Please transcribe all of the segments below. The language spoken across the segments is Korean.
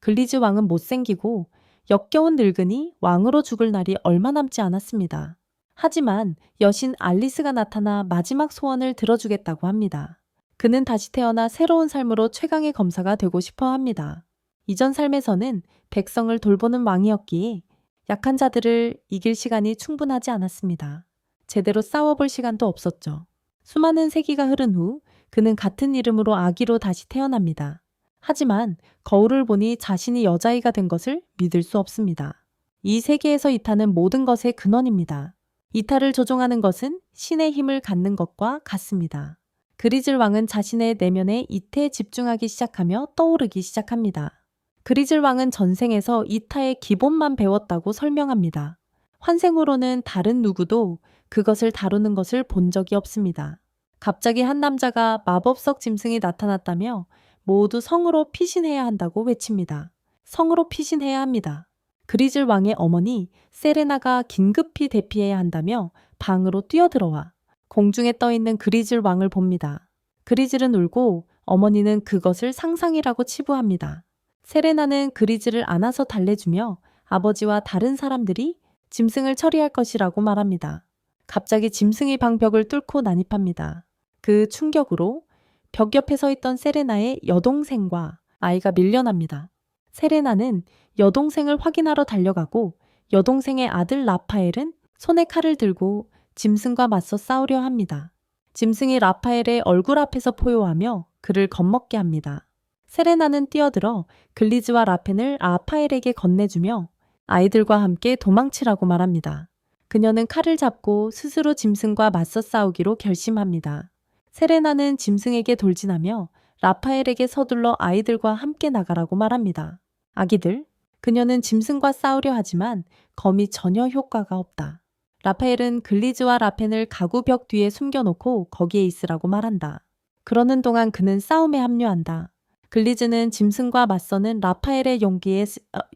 글리즈 왕은 못생기고 역겨운 늙은이 왕으로 죽을 날이 얼마 남지 않았습니다. 하지만 여신 알리스가 나타나 마지막 소원을 들어주겠다고 합니다. 그는 다시 태어나 새로운 삶으로 최강의 검사가 되고 싶어 합니다. 이전 삶에서는 백성을 돌보는 왕이었기에 약한 자들을 이길 시간이 충분하지 않았습니다. 제대로 싸워볼 시간도 없었죠. 수많은 세기가 흐른 후 그는 같은 이름으로 아기로 다시 태어납니다. 하지만 거울을 보니 자신이 여자아이가 된 것을 믿을 수 없습니다. 이 세계에서 이타는 모든 것의 근원입니다. 이타를 조종하는 것은 신의 힘을 갖는 것과 같습니다. 그리즐 왕은 자신의 내면의 이태에 집중하기 시작하며 떠오르기 시작합니다. 그리즐 왕은 전생에서 이타의 기본만 배웠다고 설명합니다. 환생으로는 다른 누구도 그것을 다루는 것을 본 적이 없습니다. 갑자기 한 남자가 마법석 짐승이 나타났다며 모두 성으로 피신해야 한다고 외칩니다. 성으로 피신해야 합니다. 그리즐 왕의 어머니 세레나가 긴급히 대피해야 한다며 방으로 뛰어들어와 공중에 떠있는 그리즐 왕을 봅니다. 그리즐은 울고 어머니는 그것을 상상이라고 치부합니다. 세레나는 그리즐을 안아서 달래주며 아버지와 다른 사람들이 짐승을 처리할 것이라고 말합니다. 갑자기 짐승이 방벽을 뚫고 난입합니다. 그 충격으로 벽 옆에 서 있던 세레나의 여동생과 아이가 밀려납니다. 세레나는 여동생을 확인하러 달려가고 여동생의 아들 라파엘은 손에 칼을 들고 짐승과 맞서 싸우려 합니다. 짐승이 라파엘의 얼굴 앞에서 포효하며 그를 겁먹게 합니다. 세레나는 뛰어들어 글리즈와 라펜을 라파엘에게 건네주며 아이들과 함께 도망치라고 말합니다. 그녀는 칼을 잡고 스스로 짐승과 맞서 싸우기로 결심합니다. 세레나는 짐승에게 돌진하며 라파엘에게 서둘러 아이들과 함께 나가라고 말합니다. 아기들, 그녀는 짐승과 싸우려 하지만 검이 전혀 효과가 없다. 라파엘은 글리즈와 라펜을 가구 벽 뒤에 숨겨놓고 거기에 있으라고 말한다. 그러는 동안 그는 싸움에 합류한다. 글리즈는 짐승과 맞서는 라파엘의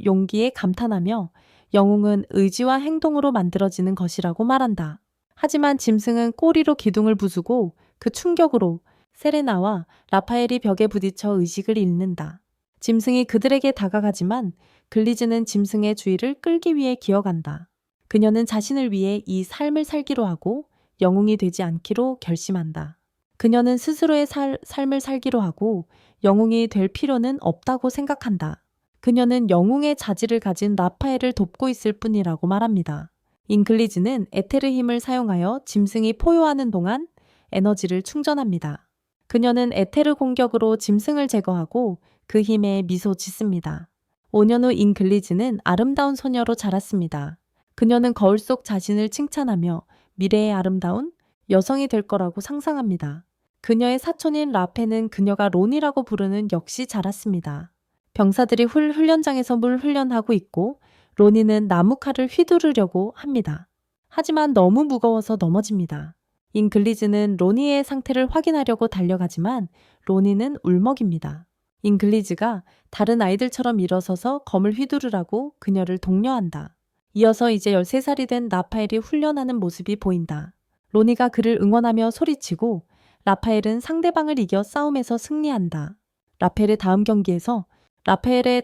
용기에 감탄하며 영웅은 의지와 행동으로 만들어지는 것이라고 말한다. 하지만 짐승은 꼬리로 기둥을 부수고 그 충격으로 세레나와 라파엘이 벽에 부딪혀 의식을 잃는다. 짐승이 그들에게 다가가지만 글리즈는 짐승의 주의를 끌기 위해 기어간다. 그녀는 자신을 위해 이 삶을 살기로 하고 영웅이 되지 않기로 결심한다. 그녀는 스스로의 삶을 살기로 하고 영웅이 될 필요는 없다고 생각한다. 그녀는 영웅의 자질을 가진 라파엘을 돕고 있을 뿐이라고 말합니다. 잉글리즈는 에테르 힘을 사용하여 짐승이 포효하는 동안 에너지를 충전합니다. 그녀는 에테르 공격으로 짐승을 제거하고 그 힘에 미소 짓습니다. 5년 후 잉글리즈는 아름다운 소녀로 자랐습니다. 그녀는 거울 속 자신을 칭찬하며 미래의 아름다운 여성이 될 거라고 상상합니다. 그녀의 사촌인 라페는 그녀가 론이라고 부르는 역시 자랐습니다. 병사들이 훈련장에서 물 훈련하고 있고 로니는 나무칼을 휘두르려고 합니다. 하지만 너무 무거워서 넘어집니다. 잉글리즈는 로니의 상태를 확인하려고 달려가지만 로니는 울먹입니다. 잉글리즈가 다른 아이들처럼 일어서서 검을 휘두르라고 그녀를 독려한다. 이어서 이제 13살이 된 라파엘이 훈련하는 모습이 보인다. 로니가 그를 응원하며 소리치고 라파엘은 상대방을 이겨 싸움에서 승리한다. 라파엘의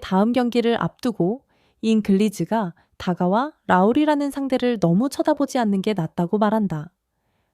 다음 경기를 앞두고 잉글리즈가 다가와 라울이라는 상대를 너무 쳐다보지 않는 게 낫다고 말한다.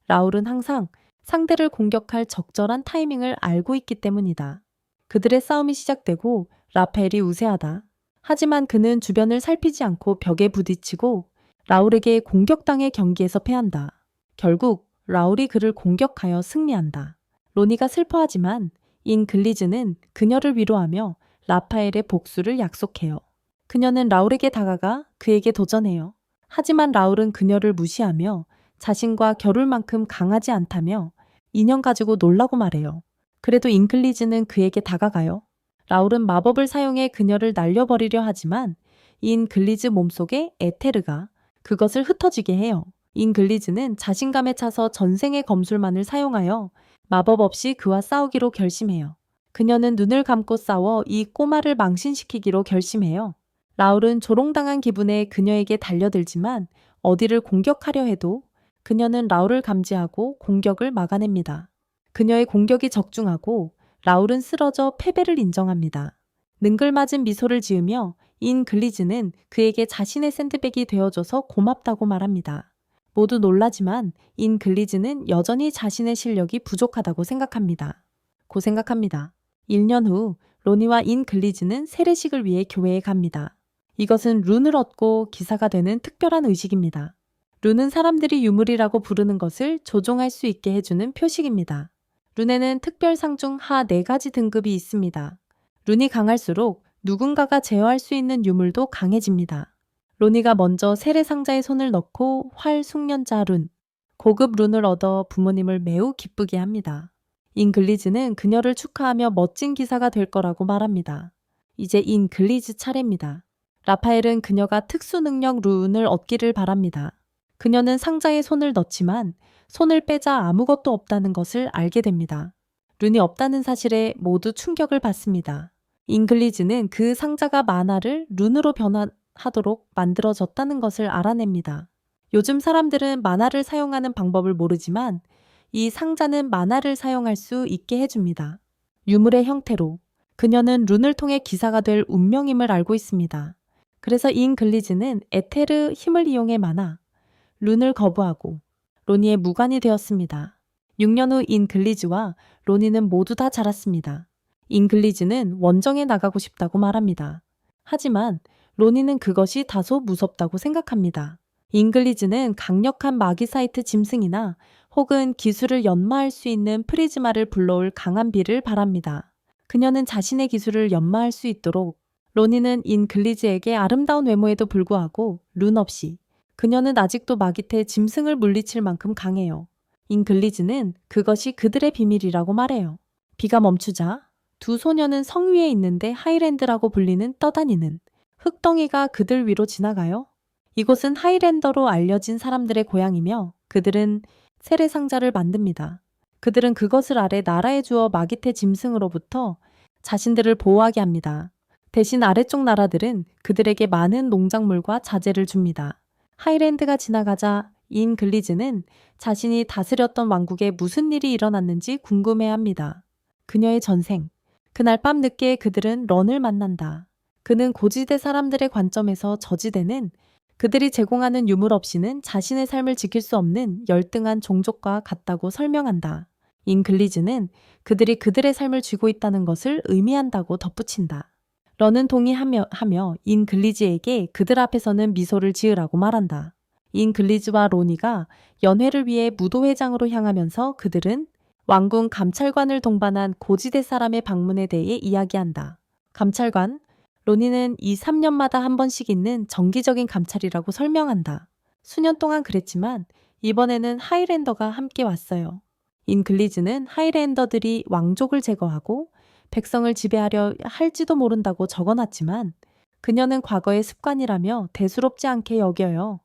라울은 항상 상대를 공격할 적절한 타이밍을 알고 있기 때문이다. 그들의 싸움이 시작되고 라파엘이 우세하다. 하지만 그는 주변을 살피지 않고 벽에 부딪히고 라울에게 공격당해 경기에서 패한다. 결국 라울이 그를 공격하여 승리한다. 로니가 슬퍼하지만 잉글리즈는 그녀를 위로하며 라파엘의 복수를 약속해요. 그녀는 라울에게 다가가 그에게 도전해요. 하지만 라울은 그녀를 무시하며 자신과 겨룰 만큼 강하지 않다며 인형 가지고 놀라고 말해요. 그래도 잉글리즈는 그에게 다가가요. 라울은 마법을 사용해 그녀를 날려버리려 하지만 잉글리즈 몸속에 에테르가 그것을 흩어지게 해요. 잉글리즈는 자신감에 차서 전생의 검술만을 사용하여 마법 없이 그와 싸우기로 결심해요. 그녀는 눈을 감고 싸워 이 꼬마를 망신시키기로 결심해요. 라울은 조롱당한 기분에 그녀에게 달려들지만 어디를 공격하려 해도 그녀는 라울을 감지하고 공격을 막아냅니다. 그녀의 공격이 적중하고 라울은 쓰러져 패배를 인정합니다. 능글맞은 미소를 지으며 인 글리즈는 그에게 자신의 샌드백이 되어줘서 고맙다고 말합니다. 모두 놀라지만 인 글리즈는 여전히 자신의 실력이 부족하다고 생각합니다. 고 생각합니다. 1년 후 로니와 인 글리즈는 세례식을 위해 교회에 갑니다. 이것은 룬을 얻고 기사가 되는 특별한 의식입니다. 룬은 사람들이 유물이라고 부르는 것을 조종할 수 있게 해주는 표식입니다. 룬에는 특별상 중 하 4가지 등급이 있습니다. 룬이 강할수록 누군가가 제어할 수 있는 유물도 강해집니다. 로니가 먼저 세례상자에 손을 넣고 활 숙련자 룬, 고급 룬을 얻어 부모님을 매우 기쁘게 합니다. 인글리즈는 그녀를 축하하며 멋진 기사가 될 거라고 말합니다. 이제 인글리즈 차례입니다. 라파엘은 그녀가 특수 능력 룬을 얻기를 바랍니다. 그녀는 상자에 손을 넣지만 손을 빼자 아무것도 없다는 것을 알게 됩니다. 룬이 없다는 사실에 모두 충격을 받습니다. 잉글리즈는 그 상자가 만화를 룬으로 변환하도록 만들어졌다는 것을 알아냅니다. 요즘 사람들은 만화를 사용하는 방법을 모르지만 이 상자는 만화를 사용할 수 있게 해줍니다. 유물의 형태로 그녀는 룬을 통해 기사가 될 운명임을 알고 있습니다. 그래서 잉글리즈는 에테르 힘을 이용해 만화, 룬을 거부하고 로니의 무관이 되었습니다. 6년 후 잉글리즈와 로니는 모두 다 자랐습니다. 잉글리즈는 원정에 나가고 싶다고 말합니다. 하지만 로니는 그것이 다소 무섭다고 생각합니다. 잉글리즈는 강력한 마기사이트 짐승이나 혹은 기술을 연마할 수 있는 프리즈마를 불러올 강한 비를 바랍니다. 그녀는 자신의 기술을 연마할 수 있도록 로니는 잉글리즈에게 아름다운 외모에도 불구하고 룬 없이 그녀는 아직도 마기태 짐승을 물리칠 만큼 강해요. 잉글리즈는 그것이 그들의 비밀이라고 말해요. 비가 멈추자 두 소녀는 성 위에 있는데 하이랜드라고 불리는 떠다니는 흙덩이가 그들 위로 지나가요. 이곳은 하이랜더로 알려진 사람들의 고향이며 그들은 세례상자를 만듭니다. 그들은 그것을 아래 나라에 주어 마기태 짐승으로부터 자신들을 보호하게 합니다. 대신 아래쪽 나라들은 그들에게 많은 농작물과 자재를 줍니다. 하이랜드가 지나가자 잉글리즈는 자신이 다스렸던 왕국에 무슨 일이 일어났는지 궁금해합니다. 그녀의 전생. 그날 밤 늦게 그들은 런을 만난다. 그는 고지대 사람들의 관점에서 저지대는 그들이 제공하는 유물 없이는 자신의 삶을 지킬 수 없는 열등한 종족과 같다고 설명한다. 잉글리즈는 그들이 그들의 삶을 쥐고 있다는 것을 의미한다고 덧붙인다. 런은 동의하며 잉글리즈에게 그들 앞에서는 미소를 지으라고 말한다. 잉글리즈와 로니가 연회를 위해 무도회장으로 향하면서 그들은 왕궁 감찰관을 동반한 고지대 사람의 방문에 대해 이야기한다. 감찰관, 로니는 2, 3년마다 한 번씩 있는 정기적인 감찰이라고 설명한다. 수년 동안 그랬지만 이번에는 하이랜더가 함께 왔어요. 잉글리즈는 하이랜더들이 왕족을 제거하고 백성을 지배하려 할지도 모른다고 적어놨지만 그녀는 과거의 습관이라며 대수롭지 않게 여겨요.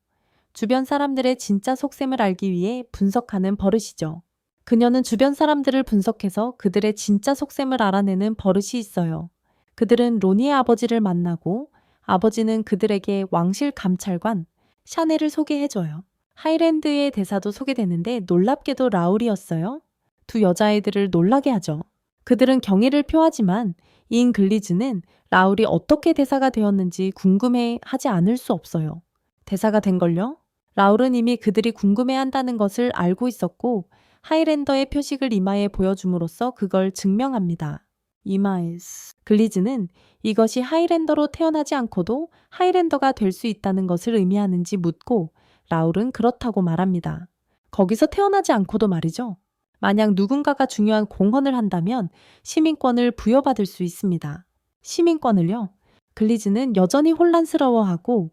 주변 사람들의 진짜 속셈을 알기 위해 분석하는 버릇이죠. 그녀는 주변 사람들을 분석해서 그들의 진짜 속셈을 알아내는 버릇이 있어요. 그들은 로니의 아버지를 만나고 아버지는 그들에게 왕실 감찰관 샤넬을 소개해줘요. 하이랜드의 대사도 소개되는데 놀랍게도 라울이었어요. 두 여자아이들을 놀라게 하죠. 그들은 경의를 표하지만 잉글리즈는 라울이 어떻게 대사가 되었는지 궁금해하지 않을 수 없어요. 대사가 된걸요? 라울은 이미 그들이 궁금해한다는 것을 알고 있었고 하이랜더의 표식을 이마에 보여줌으로써 그걸 증명합니다. 이마에스. 글리즈는 이것이 하이랜더로 태어나지 않고도 하이랜더가 될 수 있다는 것을 의미하는지 묻고 라울은 그렇다고 말합니다. 거기서 태어나지 않고도 말이죠. 만약 누군가가 중요한 공헌을 한다면 시민권을 부여받을 수 있습니다. 시민권을요? 글리즈는 여전히 혼란스러워하고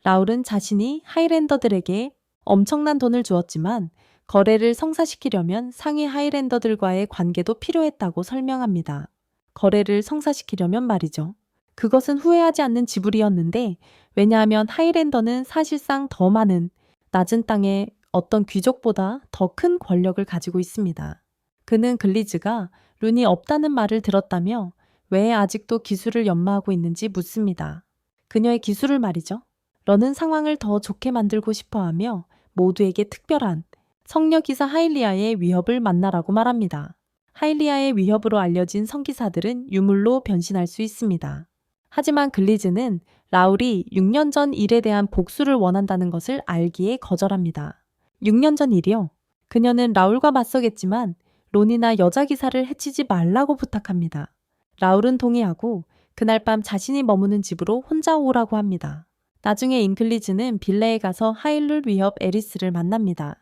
라울은 자신이 하이랜더들에게 엄청난 돈을 주었지만 거래를 성사시키려면 상위 하이랜더들과의 관계도 필요했다고 설명합니다. 거래를 성사시키려면 말이죠. 그것은 후회하지 않는 지불이었는데 왜냐하면 하이랜더는 사실상 더 많은 낮은 땅에 어떤 귀족보다 더 큰 권력을 가지고 있습니다. 그는 글리즈가 룬이 없다는 말을 들었다며 왜 아직도 기술을 연마하고 있는지 묻습니다. 그녀의 기술을 말이죠. 런은 상황을 더 좋게 만들고 싶어하며 모두에게 특별한 성녀기사 하일리아의 위협을 만나라고 말합니다. 하일리아의 위협으로 알려진 성기사들은 유물로 변신할 수 있습니다. 하지만 글리즈는 라울이 6년 전 일에 대한 복수를 원한다는 것을 알기에 거절합니다. 6년 전 일이요? 그녀는 라울과 맞서겠지만 론이나 여자 기사를 해치지 말라고 부탁합니다. 라울은 동의하고 그날 밤 자신이 머무는 집으로 혼자 오라고 합니다. 나중에 잉클리즈는 빌레에 가서 하일룰 위협 에리스를 만납니다.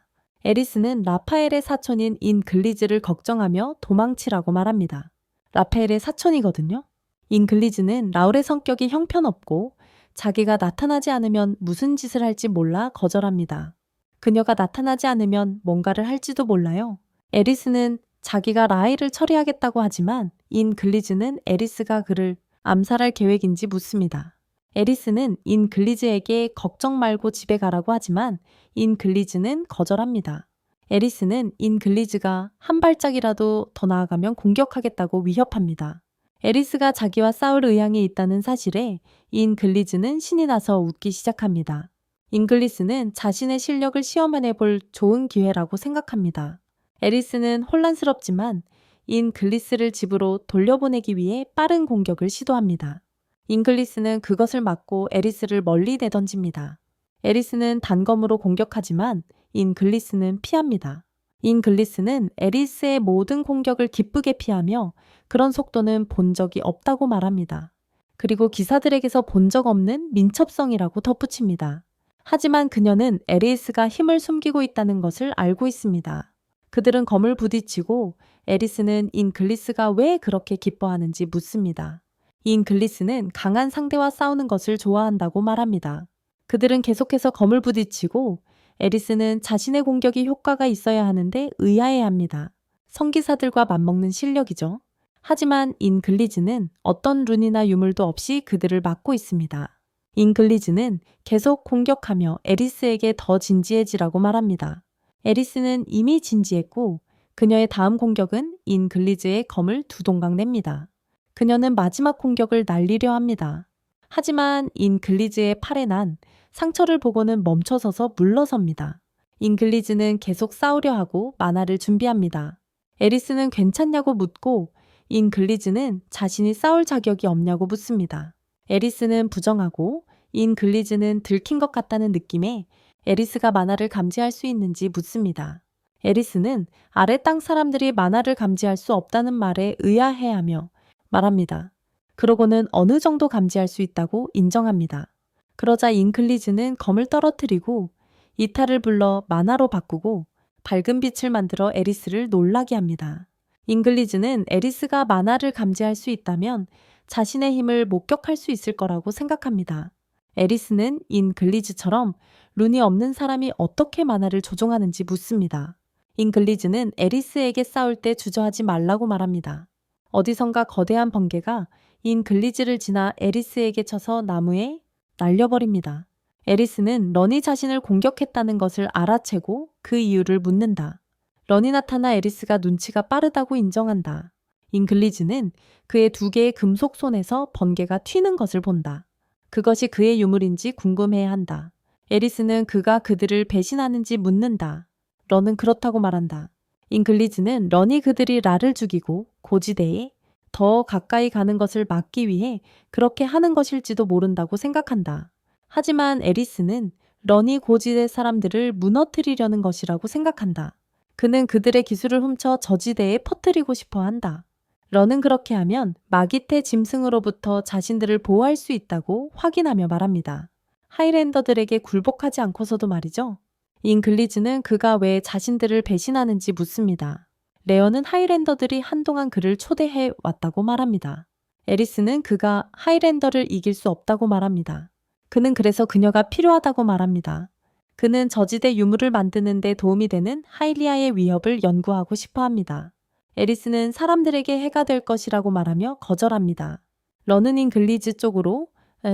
에리스는 라파엘의 사촌인 인글리즈를 걱정하며 도망치라고 말합니다. 라파엘의 사촌이거든요. 인글리즈는 라울의 성격이 형편없고 자기가 나타나지 않으면 무슨 짓을 할지 몰라 거절합니다. 그녀가 나타나지 않으면 뭔가를 할지도 몰라요. 에리스는 자기가 라헬을 처리하겠다고 하지만 인글리즈는 에리스가 그를 암살할 계획인지 묻습니다. 에리스는 인글리즈에게 걱정 말고 집에 가라고 하지만 인글리즈는 거절합니다. 에리스는 인글리즈가 한 발짝이라도 더 나아가면 공격하겠다고 위협합니다. 에리스가 자기와 싸울 의향이 있다는 사실에 인글리즈는 신이 나서 웃기 시작합니다. 잉글리스는 자신의 실력을 시험해 볼 좋은 기회라고 생각합니다. 에리스는 혼란스럽지만 인글리스를 집으로 돌려보내기 위해 빠른 공격을 시도합니다. 잉글리스는 그것을 막고 에리스를 멀리 내던집니다. 에리스는 단검으로 공격하지만 인글리스는 피합니다. 인글리스는 에리스의 모든 공격을 기쁘게 피하며 그런 속도는 본 적이 없다고 말합니다. 그리고 기사들에게서 본 적 없는 민첩성이라고 덧붙입니다. 하지만 그녀는 에리스가 힘을 숨기고 있다는 것을 알고 있습니다. 그들은 검을 부딪히고 에리스는 인글리스가 왜 그렇게 기뻐하는지 묻습니다. 인글리스는 강한 상대와 싸우는 것을 좋아한다고 말합니다. 그들은 계속해서 검을 부딪히고 에리스는 자신의 공격이 효과가 있어야 하는데 의아해합니다. 성기사들과 맞먹는 실력이죠. 하지만 인글리즈는 어떤 룬이나 유물도 없이 그들을 막고 있습니다. 인글리즈는 계속 공격하며 에리스에게 더 진지해지라고 말합니다. 에리스는 이미 진지했고 그녀의 다음 공격은 인글리즈의 검을 두 동강 냅니다. 그녀는 마지막 공격을 날리려 합니다. 하지만 인글리즈의 팔에 난 상처를 보고는 멈춰서서 물러섭니다. 인글리즈는 계속 싸우려 하고 만화를 준비합니다. 에리스는 괜찮냐고 묻고 인글리즈는 자신이 싸울 자격이 없냐고 묻습니다. 에리스는 부정하고 인글리즈는 들킨 것 같다는 느낌에 에리스가 만화를 감지할 수 있는지 묻습니다. 에리스는 아래 땅 사람들이 만화를 감지할 수 없다는 말에 의아해하며 말합니다. 그러고는 어느 정도 감지할 수 있다고 인정합니다. 그러자 인글리즈는 검을 떨어뜨리고 이탈을 불러 만화로 바꾸고 밝은 빛을 만들어 에리스를 놀라게 합니다. 인글리즈는 에리스가 만화를 감지할 수 있다면 자신의 힘을 목격할 수 있을 거라고 생각합니다. 에리스는 인글리즈처럼 룬이 없는 사람이 어떻게 만화를 조종하는지 묻습니다. 인글리즈는 에리스에게 싸울 때 주저하지 말라고 말합니다. 어디선가 거대한 번개가 인글리즈를 지나 에리스에게 쳐서 나무에 날려버립니다. 에리스는 런이 자신을 공격했다는 것을 알아채고 그 이유를 묻는다. 런이 나타나 에리스가 눈치가 빠르다고 인정한다. 인글리즈는 그의 두 개의 금속 손에서 번개가 튀는 것을 본다. 그것이 그의 유물인지 궁금해한다. 에리스는 그가 그들을 배신하는지 묻는다. 런은 그렇다고 말한다. 인글리즈는 런이 그들이 라를 죽이고 고지대에 더 가까이 가는 것을 막기 위해 그렇게 하는 것일지도 모른다고 생각한다. 하지만 에리스는 런이 고지대 사람들을 무너뜨리려는 것이라고 생각한다. 그는 그들의 기술을 훔쳐 저지대에 퍼뜨리고 싶어 한다. 런은 그렇게 하면 마기테 짐승으로부터 자신들을 보호할 수 있다고 확인하며 말합니다. 하이랜더들에게 굴복하지 않고서도 말이죠. 인글리즈는 그가 왜 자신들을 배신하는지 묻습니다. 레어는 하이랜더들이 한동안 그를 초대해 왔다고 말합니다. 에리스는 그가 하이랜더를 이길 수 없다고 말합니다. 그는 그래서 그녀가 필요하다고 말합니다. 그는 저지대 유물을 만드는 데 도움이 되는 하일리아의 위협을 연구하고 싶어 합니다. 에리스는 사람들에게 해가 될 것이라고 말하며 거절합니다. 런은 인글리즈 쪽으로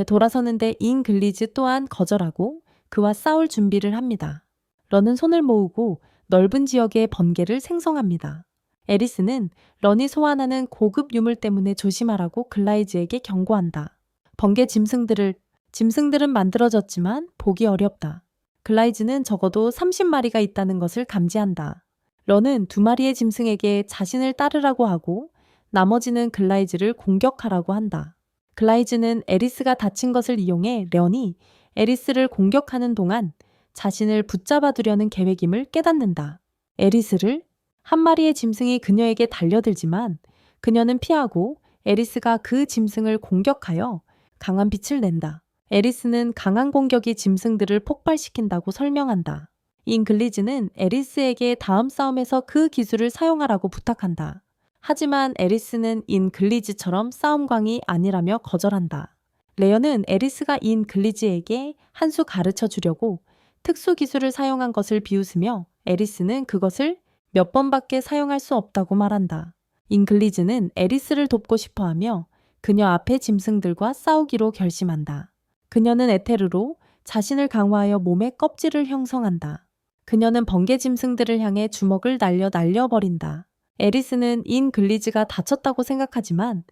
돌아서는데 인글리즈 또한 거절하고 그와 싸울 준비를 합니다. 런은 손을 모으고 넓은 지역의 번개를 생성합니다. 에리스는 런이 소환하는 고급 유물 때문에 조심하라고 글라이즈에게 경고한다. 번개 짐승들은 만들어졌지만 보기 어렵다. 글라이즈는 적어도 30마리가 있다는 것을 감지한다. 런은 2마리의 짐승에게 자신을 따르라고 하고 나머지는 글라이즈를 공격하라고 한다. 글라이즈는 에리스가 다친 것을 이용해 런이 에리스를 공격하는 동안 자신을 붙잡아 두려는 계획임을 깨닫는다. 에리스를 한 마리의 짐승이 그녀에게 달려들지만 그녀는 피하고 에리스가 그 짐승을 공격하여 강한 빛을 낸다. 에리스는 강한 공격이 짐승들을 폭발시킨다고 설명한다. 잉글리즈는 에리스에게 다음 싸움에서 그 기술을 사용하라고 부탁한다. 하지만 에리스는 잉글리즈처럼 싸움광이 아니라며 거절한다. 레어는 에리스가 잉글리즈에게 한 수 가르쳐 주려고 특수 기술을 사용한 것을 비웃으며 에리스는 그것을 몇 번밖에 사용할 수 없다고 말한다. 잉글리즈는 에리스를 돕고 싶어하며 그녀 앞의 짐승들과 싸우기로 결심한다. 그녀는 에테르로 자신을 강화하여 몸의 껍질을 형성한다. 그녀는 번개 짐승들을 향해 주먹을 날려버린다. 에리스는 잉글리즈가 다쳤다고 생각하지만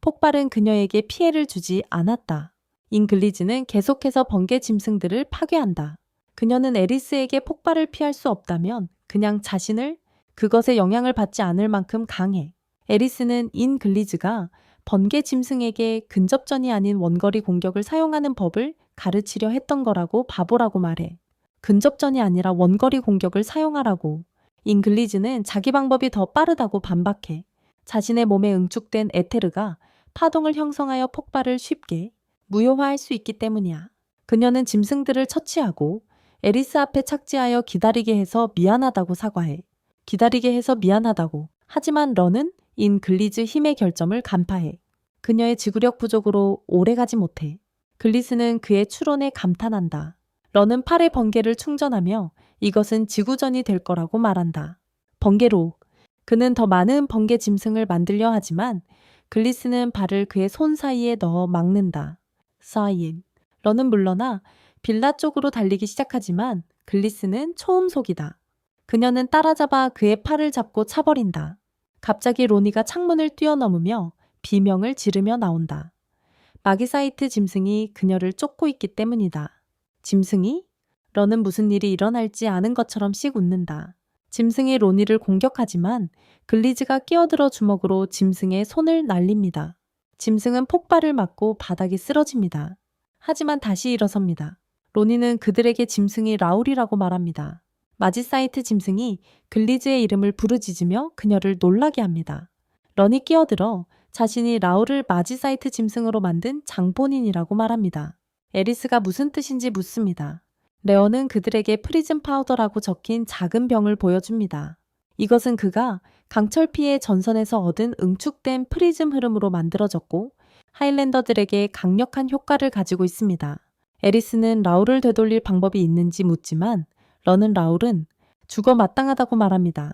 폭발은 그녀에게 피해를 주지 않았다. 잉글리즈는 계속해서 번개 짐승들을 파괴한다. 그녀는 에리스에게 폭발을 피할 수 없다면 그냥 자신을 그것에 영향을 받지 않을 만큼 강해. 에리스는 잉글리즈가 번개 짐승에게 근접전이 아닌 원거리 공격을 사용하는 법을 가르치려 했던 거라고 바보라고 말해. 근접전이 아니라 원거리 공격을 사용하라고. 잉글리즈는 자기 방법이 더 빠르다고 반박해. 자신의 몸에 응축된 에테르가 파동을 형성하여 폭발을 쉽게 무효화할 수 있기 때문이야. 그녀는 짐승들을 처치하고 에리스 앞에 착지하여 기다리게 해서 미안하다고 사과해. 기다리게 해서 미안하다고. 하지만 런은 잉글리즈 힘의 결점을 간파해. 그녀의 지구력 부족으로 오래가지 못해. 글리스는 그의 추론에 감탄한다. 런은 팔의 번개를 충전하며 이것은 지구전이 될 거라고 말한다. 번개로. 그는 더 많은 번개 짐승을 만들려 하지만 글리스는 발을 그의 손 사이에 넣어 막는다. 사인. 런은 물러나 빌라 쪽으로 달리기 시작하지만 글리스는 초음속이다. 그녀는 따라잡아 그의 팔을 잡고 차버린다. 갑자기 로니가 창문을 뛰어넘으며 비명을 지르며 나온다. 마기사이트 짐승이 그녀를 쫓고 있기 때문이다. 짐승이? 런은 무슨 일이 일어날지 아는 것처럼 씩 웃는다. 짐승이 로니를 공격하지만 글리즈가 끼어들어 주먹으로 짐승의 손을 날립니다. 짐승은 폭발을 맞고 바닥에 쓰러집니다. 하지만 다시 일어섭니다. 로니는 그들에게 짐승이 라울이라고 말합니다. 마지사이트 짐승이 글리즈의 이름을 부르짖으며 그녀를 놀라게 합니다. 런이 끼어들어 자신이 라울을 마지사이트 짐승으로 만든 장본인이라고 말합니다. 에리스가 무슨 뜻인지 묻습니다. 레어는 그들에게 프리즘 파우더라고 적힌 작은 병을 보여줍니다. 이것은 그가 강철피의 전선에서 얻은 응축된 프리즘 흐름으로 만들어졌고 하일랜더들에게 강력한 효과를 가지고 있습니다. 에리스는 라울을 되돌릴 방법이 있는지 묻지만 런은 라울은 죽어 마땅하다고 말합니다.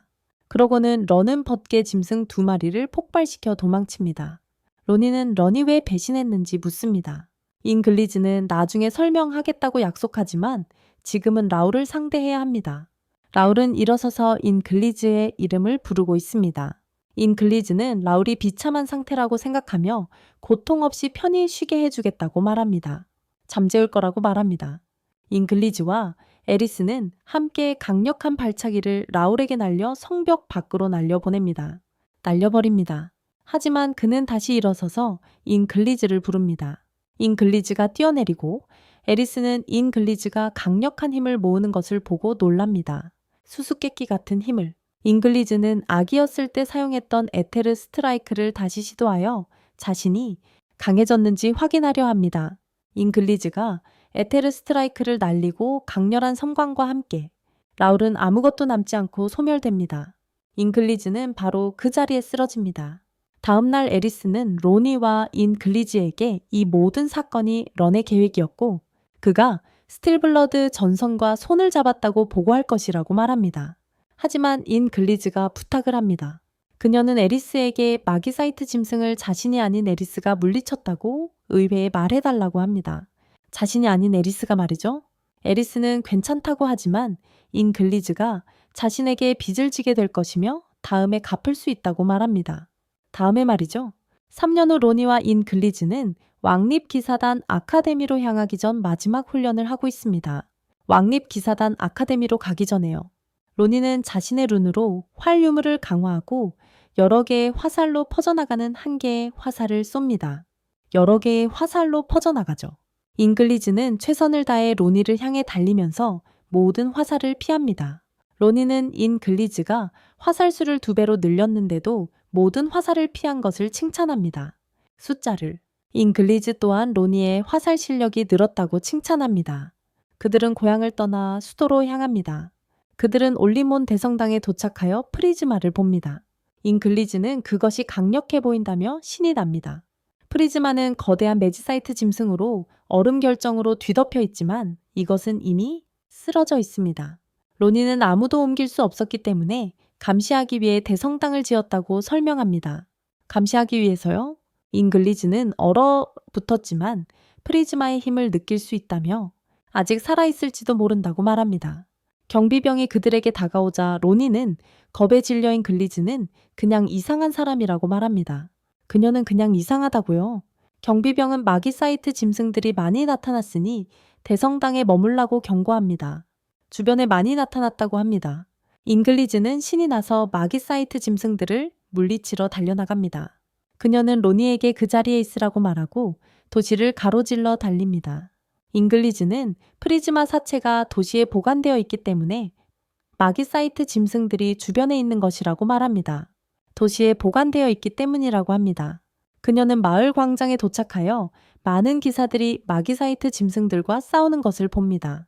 그러고는 런은 벗개 짐승 2마리를 폭발시켜 도망칩니다. 로니는 런이 왜 배신했는지 묻습니다. 잉글리즈는 나중에 설명하겠다고 약속하지만 지금은 라울을 상대해야 합니다. 라울은 일어서서 잉글리즈의 이름을 부르고 있습니다. 잉글리즈는 라울이 비참한 상태라고 생각하며 고통 없이 편히 쉬게 해주겠다고 말합니다. 잠재울 거라고 말합니다. 잉글리즈와 에리스는 함께 강력한 발차기를 라울에게 날려 성벽 밖으로 날려보냅니다. 날려버립니다. 하지만 그는 다시 일어서서 잉글리즈를 부릅니다. 잉글리즈가 뛰어내리고 에리스는 잉글리즈가 강력한 힘을 모으는 것을 보고 놀랍니다. 수수께끼 같은 힘을. 잉글리즈는 아기였을 때 사용했던 에테르 스트라이크를 다시 시도하여 자신이 강해졌는지 확인하려 합니다. 잉글리즈가 에테르 스트라이크를 날리고 강렬한 섬광과 함께 라울은 아무것도 남지 않고 소멸됩니다. 잉글리즈는 바로 그 자리에 쓰러집니다. 다음날 에리스는 로니와 잉글리즈에게 이 모든 사건이 런의 계획이었고 그가 스틸블러드 전선과 손을 잡았다고 보고할 것이라고 말합니다. 하지만 잉글리즈가 부탁을 합니다. 그녀는 에리스에게 마기사이트 짐승을 자신이 아닌 에리스가 물리쳤다고 의회에 말해달라고 합니다. 자신이 아닌 에리스가 말이죠. 에리스는 괜찮다고 하지만 잉글리즈가 자신에게 빚을 지게 될 것이며 다음에 갚을 수 있다고 말합니다. 다음에 말이죠. 3년 후 로니와 잉글리즈는 왕립기사단 아카데미로 향하기 전 마지막 훈련을 하고 있습니다. 왕립기사단 아카데미로 가기 전에요. 로니는 자신의 룬으로 활 유무를 강화하고 여러 개의 화살로 퍼져나가는 한 개의 화살을 쏩니다. 여러 개의 화살로 퍼져나가죠. 잉글리즈는 최선을 다해 로니를 향해 달리면서 모든 화살을 피합니다. 로니는 잉글리즈가 화살수를 2배로 늘렸는데도 모든 화살을 피한 것을 칭찬합니다. 숫자를. 잉글리즈 또한 로니의 화살 실력이 늘었다고 칭찬합니다. 그들은 고향을 떠나 수도로 향합니다. 그들은 올리몬 대성당에 도착하여 프리즈마를 봅니다. 잉글리즈는 그것이 강력해 보인다며 신이 납니다. 프리즈마는 거대한 매지사이트 짐승으로 얼음 결정으로 뒤덮여 있지만 이것은 이미 쓰러져 있습니다. 로니는 아무도 옮길 수 없었기 때문에 감시하기 위해 대성당을 지었다고 설명합니다. 감시하기 위해서요? 잉글리즈는 얼어붙었지만 프리즈마의 힘을 느낄 수 있다며 아직 살아있을지도 모른다고 말합니다. 경비병이 그들에게 다가오자 로니는 겁에 질려 잉글리즈는 그냥 이상한 사람이라고 말합니다. 그녀는 그냥 이상하다고요. 경비병은 마기사이트 짐승들이 많이 나타났으니 대성당에 머물라고 경고합니다. 주변에 많이 나타났다고 합니다. 잉글리즈는 신이 나서 마기사이트 짐승들을 물리치러 달려나갑니다. 그녀는 로니에게 그 자리에 있으라고 말하고 도시를 가로질러 달립니다. 잉글리즈는 프리즈마 사체가 도시에 보관되어 있기 때문에 마기사이트 짐승들이 주변에 있는 것이라고 말합니다. 도시에 보관되어 있기 때문이라고 합니다. 그녀는 마을 광장에 도착하여 많은 기사들이 마기사이트 짐승들과 싸우는 것을 봅니다.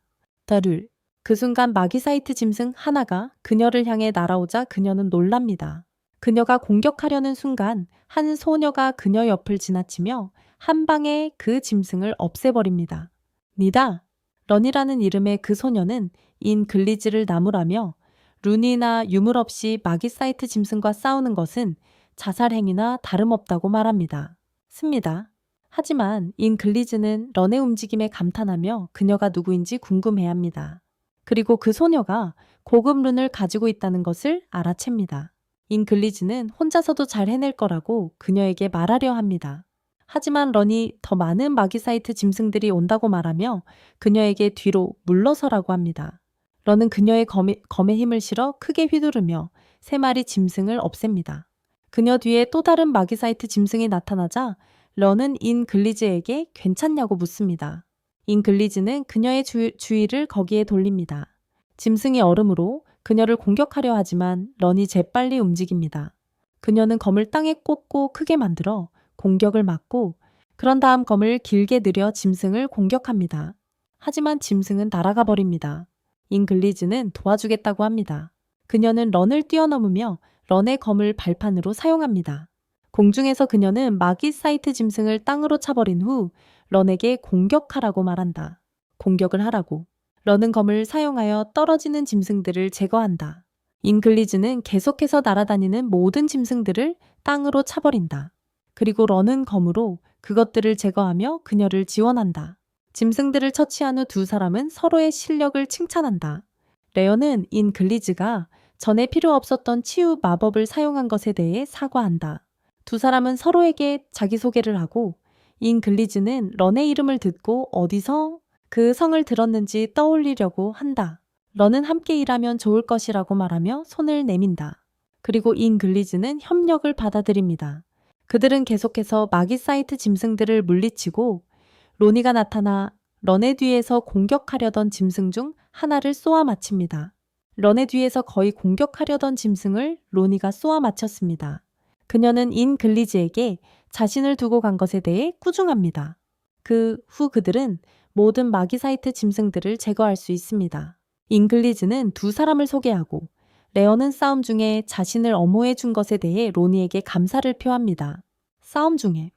그 순간 마기사이트 짐승 하나가 그녀를 향해 날아오자 그녀는 놀랍니다. 그녀가 공격하려는 순간 한 소녀가 그녀 옆을 지나치며 한 방에 그 짐승을 없애버립니다. 니다! 런이라는 이름의 그 소녀는 잉글리즈를 나무라며 루니나 유물 없이 마기사이트 짐승과 싸우는 것은 자살 행위나 다름없다고 말합니다. 습니다. 하지만 잉글리즈는 런의 움직임에 감탄하며 그녀가 누구인지 궁금해합니다. 그리고 그 소녀가 고급 룬을 가지고 있다는 것을 알아챕니다. 잉글리즈는 혼자서도 잘 해낼 거라고 그녀에게 말하려 합니다. 하지만 런이 더 많은 마기사이트 짐승들이 온다고 말하며 그녀에게 뒤로 물러서라고 합니다. 런은 그녀의 검에 힘을 실어 크게 휘두르며 3마리 짐승을 없앱니다. 그녀 뒤에 또 다른 마기사이트 짐승이 나타나자 런은 잉글리즈에게 괜찮냐고 묻습니다. 잉글리즈는 그녀의 주의를 거기에 돌립니다. 짐승이 얼음으로 그녀를 공격하려 하지만 런이 재빨리 움직입니다. 그녀는 검을 땅에 꽂고 크게 만들어 공격을 막고 그런 다음 검을 길게 늘여 짐승을 공격합니다. 하지만 짐승은 날아가 버립니다. 잉글리즈는 도와주겠다고 합니다. 그녀는 런을 뛰어넘으며 런의 검을 발판으로 사용합니다. 공중에서 그녀는 마기사이트 짐승을 땅으로 차버린 후 런에게 공격하라고 말한다. 공격을 하라고. 런은 검을 사용하여 떨어지는 짐승들을 제거한다. 잉글리즈는 계속해서 날아다니는 모든 짐승들을 땅으로 차버린다. 그리고 런은 검으로 그것들을 제거하며 그녀를 지원한다. 짐승들을 처치한 후 2사람은 서로의 실력을 칭찬한다. 레어는 잉글리즈가 전에 필요 없었던 치유 마법을 사용한 것에 대해 사과한다. 2사람은 서로에게 자기소개를 하고 잉글리즈는 런의 이름을 듣고 어디서 그 성을 들었는지 떠올리려고 한다. 런은 함께 일하면 좋을 것이라고 말하며 손을 내민다. 그리고 잉글리즈는 협력을 받아들입니다. 그들은 계속해서 마기사이트 짐승들을 물리치고 로니가 나타나 런의 뒤에서 공격하려던 짐승 중 하나를 쏘아 마칩니다. 런의 뒤에서 거의 공격하려던 짐승을 로니가 쏘아 마쳤습니다. 그녀는 잉글리즈에게 자신을 두고 간 것에 대해 꾸중합니다. 그 후 그들은 모든 마기사이트 짐승들을 제거할 수 있습니다. 잉글리즈는 2사람을 소개하고 레어는 싸움 중에 자신을 엄호해 준 것에 대해 로니에게 감사를 표합니다. 싸움 중에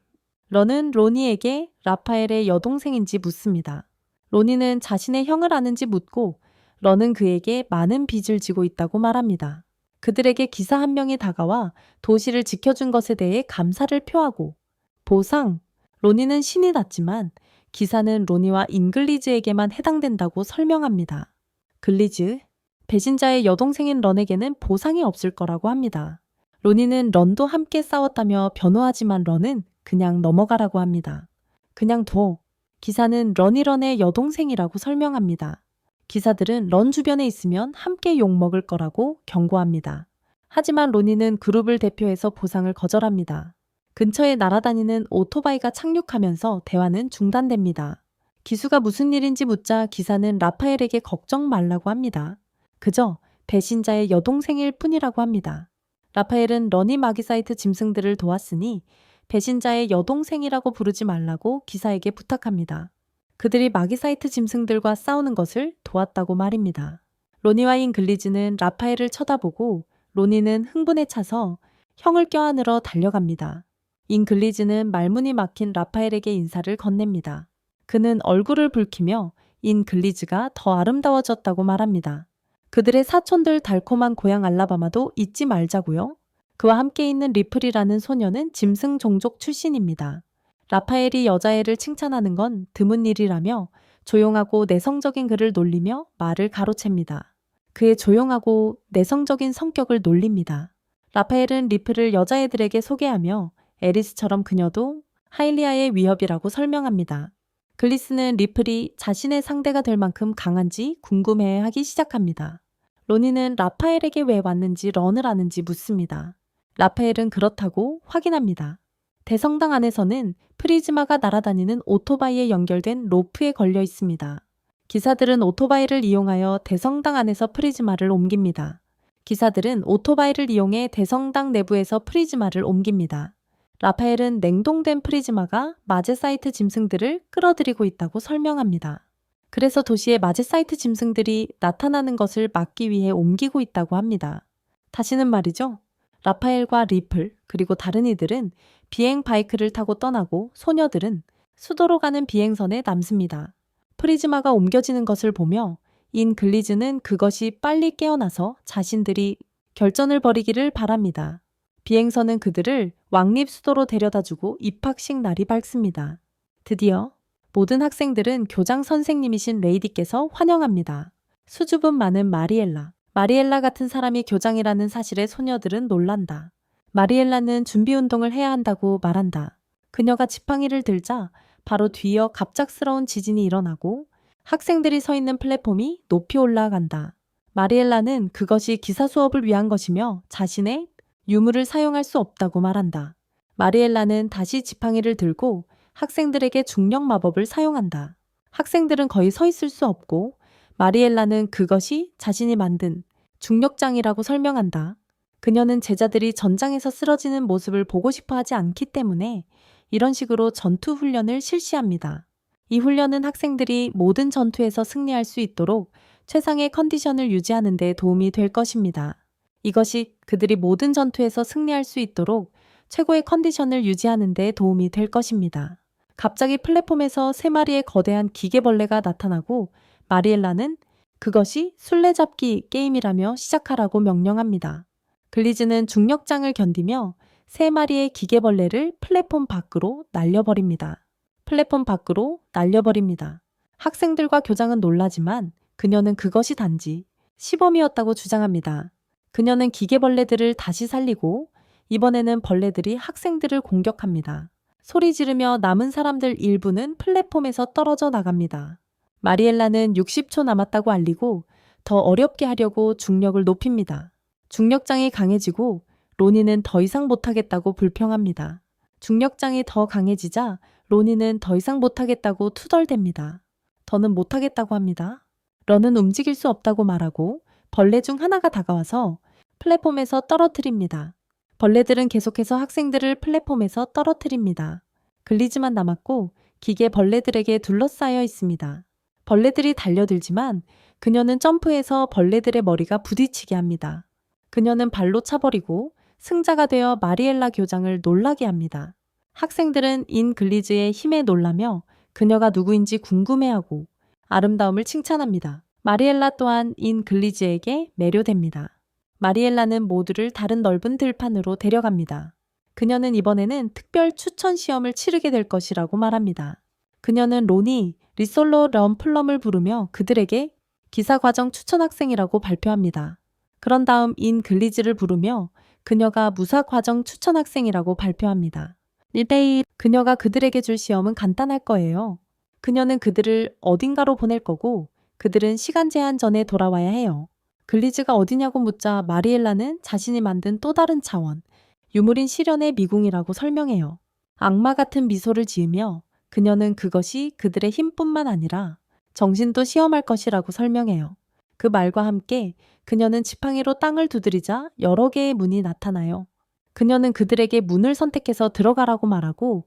런은 로니에게 라파엘의 여동생인지 묻습니다. 로니는 자신의 형을 아는지 묻고 런은 그에게 많은 빚을 지고 있다고 말합니다. 그들에게 기사 한 명이 다가와 도시를 지켜준 것에 대해 감사를 표하고 보상, 로니는 신이 났지만 기사는 로니와 잉글리즈에게만 해당된다고 설명합니다. 글리즈, 배신자의 여동생인 런에게는 보상이 없을 거라고 합니다. 로니는 런도 함께 싸웠다며 변호하지만 런은 그냥 넘어가라고 합니다. 그냥 둬. 기사는 런의 여동생이라고 설명합니다. 기사들은 런 주변에 있으면 함께 욕먹을 거라고 경고합니다. 하지만 로니는 그룹을 대표해서 보상을 거절합니다. 근처에 날아다니는 오토바이가 착륙하면서 대화는 중단됩니다. 기수가 무슨 일인지 묻자 기사는 라파엘에게 걱정 말라고 합니다. 그저 배신자의 여동생일 뿐이라고 합니다. 라파엘은 러니 마기사이트 짐승들을 도왔으니 배신자의 여동생이라고 부르지 말라고 기사에게 부탁합니다. 그들이 마기사이트 짐승들과 싸우는 것을 도왔다고 말입니다. 로니와 잉글리즈는 라파엘을 쳐다보고 로니는 흥분에 차서 형을 껴안으러 달려갑니다. 잉글리즈는 말문이 막힌 라파엘에게 인사를 건넵니다. 그는 얼굴을 붉히며 잉글리즈가 더 아름다워졌다고 말합니다. 그들의 사촌들 달콤한 고향 알라바마도 잊지 말자고요. 그와 함께 있는 리플이라는 소녀는 짐승 종족 출신입니다. 라파엘이 여자애를 칭찬하는 건 드문 일이라며 조용하고 내성적인 그를 놀리며 말을 가로챕니다. 그의 조용하고 내성적인 성격을 놀립니다. 라파엘은 리플을 여자애들에게 소개하며 에리스처럼 그녀도 하일리아의 위협이라고 설명합니다. 글리스는 리플이 자신의 상대가 될 만큼 강한지 궁금해하기 시작합니다. 로니는 라파엘에게 왜 왔는지 런을 아는지 묻습니다. 라파엘은 그렇다고 확인합니다. 대성당 안에서는 프리즈마가 날아다니는 오토바이에 연결된 로프에 걸려 있습니다. 기사들은 오토바이를 이용하여 대성당 안에서 프리즈마를 옮깁니다. 기사들은 오토바이를 이용해 대성당 내부에서 프리즈마를 옮깁니다. 라파엘은 냉동된 프리즈마가 마제사이트 짐승들을 끌어들이고 있다고 설명합니다. 그래서 도시에 마제사이트 짐승들이 나타나는 것을 막기 위해 옮기고 있다고 합니다. 다시는 말이죠. 라파엘과 리플 그리고 다른 이들은 비행 바이크를 타고 떠나고 소녀들은 수도로 가는 비행선에 남습니다. 프리즈마가 옮겨지는 것을 보며 인 글리즈는 그것이 빨리 깨어나서 자신들이 결전을 벌이기를 바랍니다. 비행선은 그들을 왕립 수도로 데려다주고 입학식 날이 밝습니다. 드디어 모든 학생들은 교장 선생님이신 레이디께서 환영합니다. 수줍음 많은 마리엘라 같은 사람이 교장이라는 사실에 소녀들은 놀란다. 마리엘라는 준비운동을 해야 한다고 말한다. 그녀가 지팡이를 들자 바로 뒤이어 갑작스러운 지진이 일어나고 학생들이 서 있는 플랫폼이 높이 올라간다. 마리엘라는 그것이 기사 수업을 위한 것이며 자신의 유물을 사용할 수 없다고 말한다. 마리엘라는 다시 지팡이를 들고 학생들에게 중력 마법을 사용한다. 학생들은 거의 서 있을 수 없고 마리엘라는 그것이 자신이 만든 중력장이라고 설명한다. 그녀는 제자들이 전장에서 쓰러지는 모습을 보고 싶어 하지 않기 때문에 이런 식으로 전투 훈련을 실시합니다. 이 훈련은 학생들이 모든 전투에서 승리할 수 있도록 최상의 컨디션을 유지하는 데 도움이 될 것입니다. 이것이 그들이 모든 전투에서 승리할 수 있도록 최고의 컨디션을 유지하는 데 도움이 될 것입니다. 갑자기 플랫폼에서 3마리의 거대한 기계벌레가 나타나고 마리엘라는 그것이 술래잡기 게임이라며 시작하라고 명령합니다. 글리즈는 중력장을 견디며 3마리의 기계벌레를 플랫폼 밖으로 날려버립니다. 학생들과 교장은 놀라지만 그녀는 그것이 단지 시범이었다고 주장합니다. 그녀는 기계벌레들을 다시 살리고 이번에는 벌레들이 학생들을 공격합니다. 소리 지르며 남은 사람들 일부는 플랫폼에서 떨어져 나갑니다. 마리엘라는 60초 남았다고 알리고 더 어렵게 하려고 중력을 높입니다. 중력장이 강해지고 로니는 더 이상 못하겠다고 불평합니다. 중력장이 더 강해지자 로니는 더 이상 못하겠다고 투덜댑니다. 더는 못하겠다고 합니다. 런은 움직일 수 없다고 말하고 벌레 중 하나가 다가와서 플랫폼에서 떨어뜨립니다. 벌레들은 계속해서 학생들을 플랫폼에서 떨어뜨립니다. 글리즈만 남았고 기계 벌레들에게 둘러싸여 있습니다. 벌레들이 달려들지만 그녀는 점프해서 벌레들의 머리가 부딪히게 합니다. 그녀는 발로 차버리고 승자가 되어 마리엘라 교장을 놀라게 합니다. 학생들은 인 글리즈의 힘에 놀라며 그녀가 누구인지 궁금해하고 아름다움을 칭찬합니다. 마리엘라 또한 인 글리즈에게 매료됩니다. 마리엘라는 모두를 다른 넓은 들판으로 데려갑니다. 그녀는 이번에는 특별 추천 시험을 치르게 될 것이라고 말합니다. 그녀는 로니, 리솔로 럼플럼을 부르며 그들에게 기사과정 추천 학생이라고 발표합니다. 그런 다음 인 글리즈를 부르며 그녀가 무사과정 추천 학생이라고 발표합니다. 1대1 그녀가 그들에게 줄 시험은 간단할 거예요. 그녀는 그들을 어딘가로 보낼 거고 그들은 시간 제한 전에 돌아와야 해요. 글리즈가 어디냐고 묻자 마리엘라는 자신이 만든 또 다른 차원, 유물인 시련의 미궁이라고 설명해요. 악마 같은 미소를 지으며 그녀는 그것이 그들의 힘뿐만 아니라 정신도 시험할 것이라고 설명해요. 그 말과 함께 그녀는 지팡이로 땅을 두드리자 여러 개의 문이 나타나요. 그녀는 그들에게 문을 선택해서 들어가라고 말하고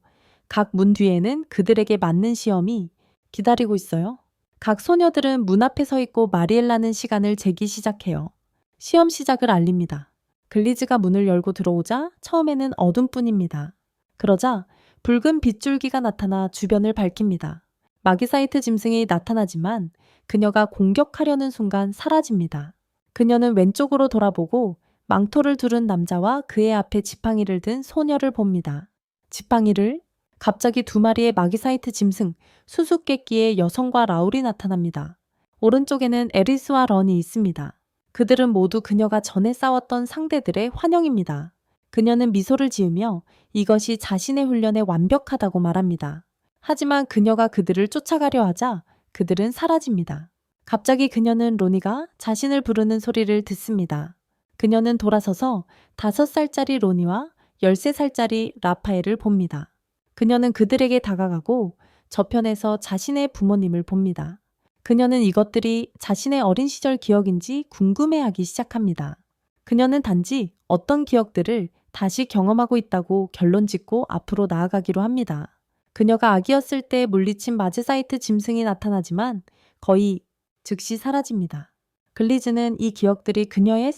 각 문 뒤에는 그들에게 맞는 시험이 기다리고 있어요. 각 소녀들은 문 앞에 서 있고 마리엘라는 시간을 재기 시작해요. 시험 시작을 알립니다. 글리즈가 문을 열고 들어오자 처음에는 어둠뿐입니다. 그러자 붉은 빗줄기가 나타나 주변을 밝힙니다. 마기사이트 짐승이 나타나지만 그녀가 공격하려는 순간 사라집니다. 그녀는 왼쪽으로 돌아보고 망토를 두른 남자와 그의 앞에 지팡이를 든 소녀를 봅니다. 지팡이를 갑자기 두 마리의 마기사이트 짐승 수수께끼의 여성과 라울이 나타납니다. 오른쪽에는 에리스와 런이 있습니다. 그들은 모두 그녀가 전에 싸웠던 상대들의 환영입니다. 그녀는 미소를 지으며 이것이 자신의 훈련에 완벽하다고 말합니다. 하지만 그녀가 그들을 쫓아가려 하자 그들은 사라집니다. 갑자기 그녀는 로니가 자신을 부르는 소리를 듣습니다. 그녀는 돌아서서 5살짜리 로니와 13살짜리 라파엘을 봅니다. 그녀는 그들에게 다가가고 저편에서 자신의 부모님을 봅니다. 그녀는 이것들이 자신의 어린 시절 기억인지 궁금해하기 시작합니다. 그녀는 단지 어떤 기억들을 다시 경험하고 있다고 결론 짓고 앞으로 나아가기로 합니다. 그녀가 아기였을 때 물리친 마제사이트 짐승이 나타나지만 거의 즉시 사라집니다. 글리즈는 이 기억들이 그녀의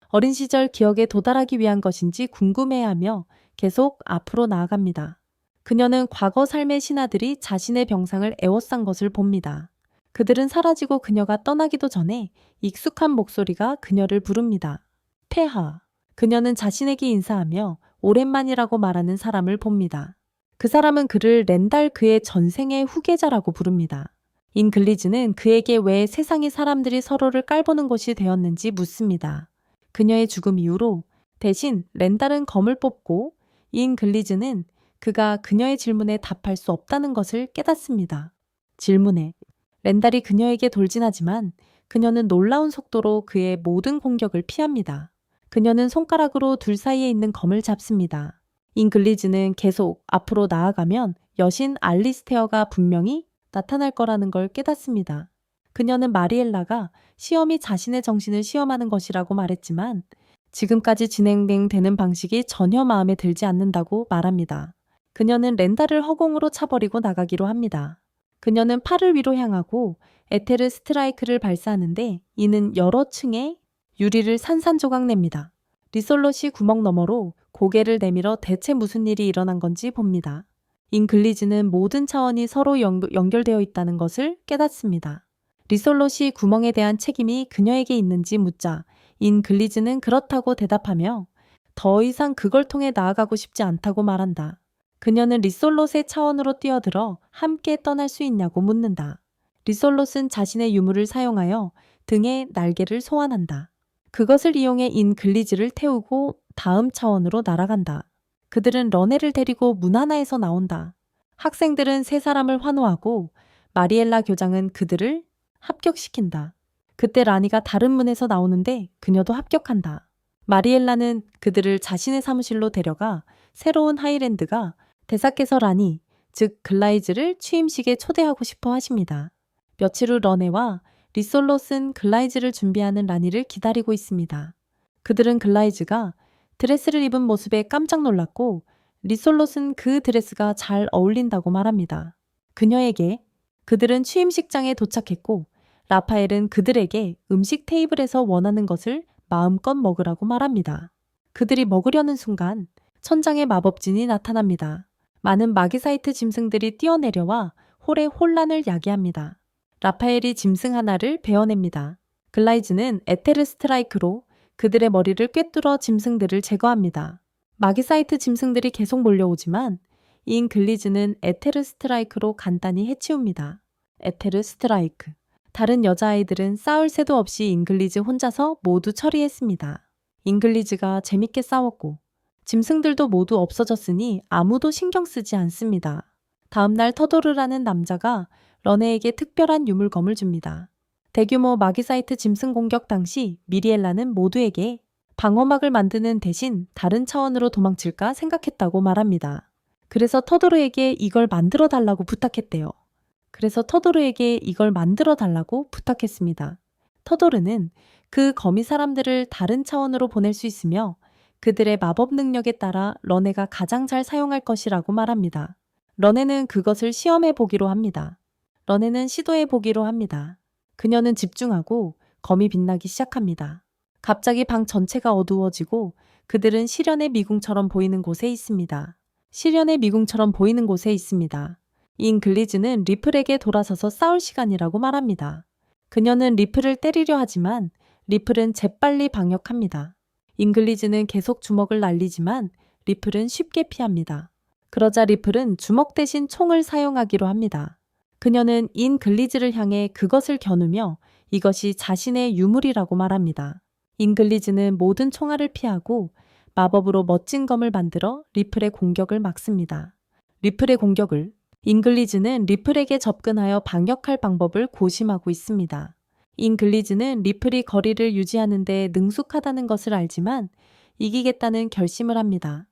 어린 시절 기억에 도달하기 위한 것인지 궁금해하며 계속 앞으로 나아갑니다. 그녀는 과거 삶의 신하들이 자신의 병상을 에워싼 것을 봅니다. 그들은 사라지고 그녀가 떠나기도 전에 익숙한 목소리가 그녀를 부릅니다. 폐하. 그녀는 자신에게 인사하며 오랜만이라고 말하는 사람을 봅니다. 그 사람은 그를 렌달 그의 전생의 후계자라고 부릅니다. 인글리즈는 그에게 왜 세상의 사람들이 서로를 깔보는 것이 되었는지 묻습니다. 그녀의 죽음 이후로 대신 렌달은 검을 뽑고 인글리즈는 그가 그녀의 질문에 답할 수 없다는 것을 깨닫습니다. 질문에 렌달이 그녀에게 돌진하지만 그녀는 놀라운 속도로 그의 모든 공격을 피합니다. 그녀는 손가락으로 둘 사이에 있는 검을 잡습니다. 인글리즈는 계속 앞으로 나아가면 여신 알리스테어가 분명히 나타날 거라는 걸 깨닫습니다. 그녀는 마리엘라가 시험이 자신의 정신을 시험하는 것이라고 말했지만 지금까지 진행되는 방식이 전혀 마음에 들지 않는다고 말합니다. 그녀는 렌달을 허공으로 차버리고 나가기로 합니다. 그녀는 팔을 위로 향하고 에테르 스트라이크를 발사하는데 이는 여러 층의 유리를 산산조각 냅니다. 리솔롯이 구멍 너머로 고개를 내밀어 대체 무슨 일이 일어난 건지 봅니다. 인글리즈는 모든 차원이 서로 연결되어 있다는 것을 깨닫습니다. 리솔롯이 구멍에 대한 책임이 그녀에게 있는지 묻자 인글리즈는 그렇다고 대답하며 더 이상 그걸 통해 나아가고 싶지 않다고 말한다. 그녀는 리솔롯의 차원으로 뛰어들어 함께 떠날 수 있냐고 묻는다. 리솔롯은 자신의 유물을 사용하여 등에 날개를 소환한다. 그것을 이용해 인글리즈를 태우고 다음 차원으로 날아간다. 그들은 런웨를 데리고 문 하나에서 나온다. 학생들은 세 사람을 환호하고 마리엘라 교장은 그들을 합격시킨다. 그때 라니가 다른 문에서 나오는데 그녀도 합격한다. 마리엘라는 그들을 자신의 사무실로 데려가 새로운 하이랜드가 대사께서 라니, 즉 글라이즈를 취임식에 초대하고 싶어 하십니다. 며칠 후 런웨와 리솔롯은 글라이즈를 준비하는 라니를 기다리고 있습니다. 그들은 글라이즈가 드레스를 입은 모습에 깜짝 놀랐고 리솔롯은 그 드레스가 잘 어울린다고 말합니다. 그녀에게 그들은 취임식장에 도착했고 라파엘은 그들에게 음식 테이블에서 원하는 것을 마음껏 먹으라고 말합니다. 그들이 먹으려는 순간 천장에 마법진이 나타납니다. 많은 마기사이트 짐승들이 뛰어내려와 홀의 혼란을 야기합니다. 라파엘이 짐승 하나를 베어냅니다. 글라이즈는 에테르 스트라이크로 그들의 머리를 꿰뚫어 짐승들을 제거합니다. 마기사이트 짐승들이 계속 몰려오지만 인글리즈는 에테르 스트라이크로 간단히 해치웁니다. 에테르 스트라이크. 다른 여자아이들은 싸울 새도 없이 인글리즈 혼자서 모두 처리했습니다. 인글리즈가 재밌게 싸웠고 짐승들도 모두 없어졌으니 아무도 신경 쓰지 않습니다. 다음날 터도르라는 남자가 런웨에게 특별한 유물검을 줍니다. 대규모 마기사이트 짐승 공격 당시 미리엘라는 모두에게 방어막을 만드는 대신 다른 차원으로 도망칠까 생각했다고 말합니다. 그래서 터도르에게 이걸 만들어 달라고 부탁했대요. 터도르는 그 거미 사람들을 다른 차원으로 보낼 수 있으며 그들의 마법 능력에 따라 런네가 가장 잘 사용할 것이라고 말합니다. 런네는 그것을 시도해 보기로 합니다. 그녀는 집중하고 검이 빛나기 시작합니다. 갑자기 방 전체가 어두워지고 그들은 시련의 미궁처럼 보이는 곳에 있습니다. 잉글리즈는 리플에게 돌아서서 싸울 시간이라고 말합니다. 그녀는 리플을 때리려 하지만 리플은 재빨리 방역합니다. 잉글리즈는 계속 주먹을 날리지만 리플은 쉽게 피합니다. 그러자 리플은 주먹 대신 총을 사용하기로 합니다. 그녀는 잉글리즈를 향해 그것을 겨누며 이것이 자신의 유물이라고 말합니다. 잉글리즈는 모든 총알을 피하고 마법으로 멋진 검을 만들어 리플의 공격을 막습니다. 잉글리즈는 리플에게 접근하여 방역할 방법을 고심하고 있습니다. 잉글리즈는 리플이 거리를 유지하는 데 능숙하다는 것을 알지만 이기겠다는 결심을 합니다.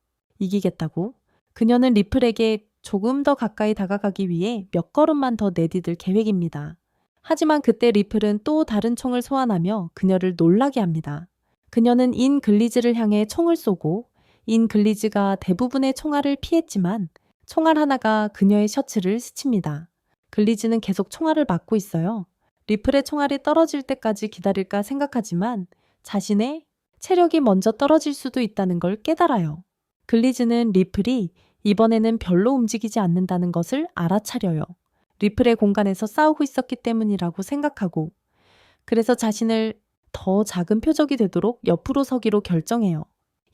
그녀는 리플에게 조금 더 가까이 다가가기 위해 몇 걸음만 더 내디딜 계획입니다. 하지만 그때 리플은 또 다른 총을 소환하며 그녀를 놀라게 합니다. 그녀는 잉글리즈를 향해 총을 쏘고 잉글리즈가 대부분의 총알을 피했지만 총알 하나가 그녀의 셔츠를 스칩니다. 글리즈는 계속 총알을 맞고 있어요. 리플의 총알이 떨어질 때까지 기다릴까 생각하지만 자신의 체력이 먼저 떨어질 수도 있다는 걸 깨달아요. 글리즈는 리플이 이번에는 별로 움직이지 않는다는 것을 알아차려요. 리플의 공간에서 싸우고 있었기 때문이라고 생각하고 그래서 자신을 더 작은 표적이 되도록 옆으로 서기로 결정해요.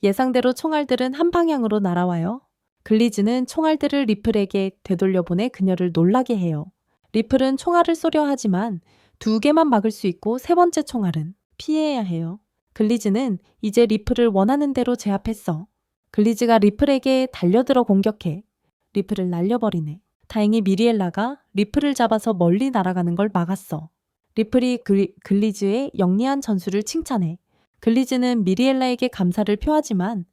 예상대로 총알들은 한 방향으로 날아와요. 글리즈는 총알들을 리플에게 되돌려보내 그녀를 놀라게 해요. 리플은 총알을 쏘려 하지만 2개만 막을 수 있고 세 번째 총알은 피해야 해요. 글리즈는 이제 리플을 원하는 대로 제압했어. 글리즈가 리플에게 달려들어 공격해. 리플을 날려버리네. 다행히 미리엘라가 리플을 잡아서 멀리 날아가는 걸 막았어. 리플이 글리즈의 영리한 전술을 칭찬해. 글리즈는 미리엘라에게 감사를 표하지만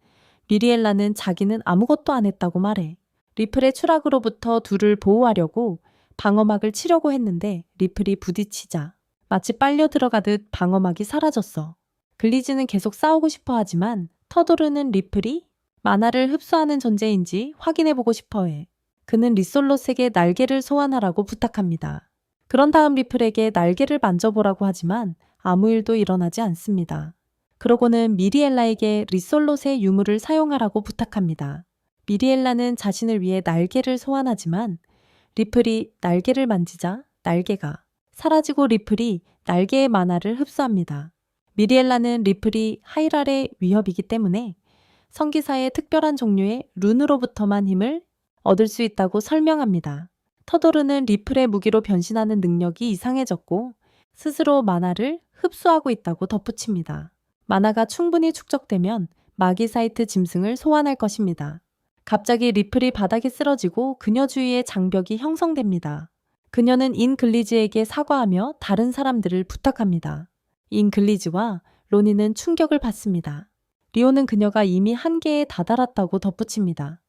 미리엘라는 자기는 아무것도 안 했다고 말해. 리플의 추락으로부터 둘을 보호하려고 방어막을 치려고 했는데 리플이 부딪히자 마치 빨려 들어가듯 방어막이 사라졌어. 글리즈는 계속 싸우고 싶어 하지만 터도르는 리플이 마나를 흡수하는 존재인지 확인해보고 싶어해. 그는 리솔롯에게 날개를 소환하라고 부탁합니다. 그런 다음 리플에게 날개를 만져보라고 하지만 아무 일도 일어나지 않습니다. 그러고는 미리엘라에게 리솔롯의 유물을 사용하라고 부탁합니다. 미리엘라는 자신을 위해 날개를 소환하지만 리플이 날개를 만지자 날개가 사라지고 리플이 날개의 마나를 흡수합니다. 미리엘라는 리플이 하이랄의 위협이기 때문에 성기사의 특별한 종류의 룬으로부터만 힘을 얻을 수 있다고 설명합니다. 터도르는 리플의 무기로 변신하는 능력이 이상해졌고 스스로 마나를 흡수하고 있다고 덧붙입니다. 마나가 충분히 축적되면 마기사이트 짐승을 소환할 것입니다. 갑자기 리플이 바닥에 쓰러지고 그녀 주위에 장벽이 형성됩니다. 그녀는 잉글리즈에게 사과하며 다른 사람들을 부탁합니다. 잉글리즈와 로니는 충격을 받습니다. 리오는 그녀가 이미 한계에 다다랐다고 덧붙입니다.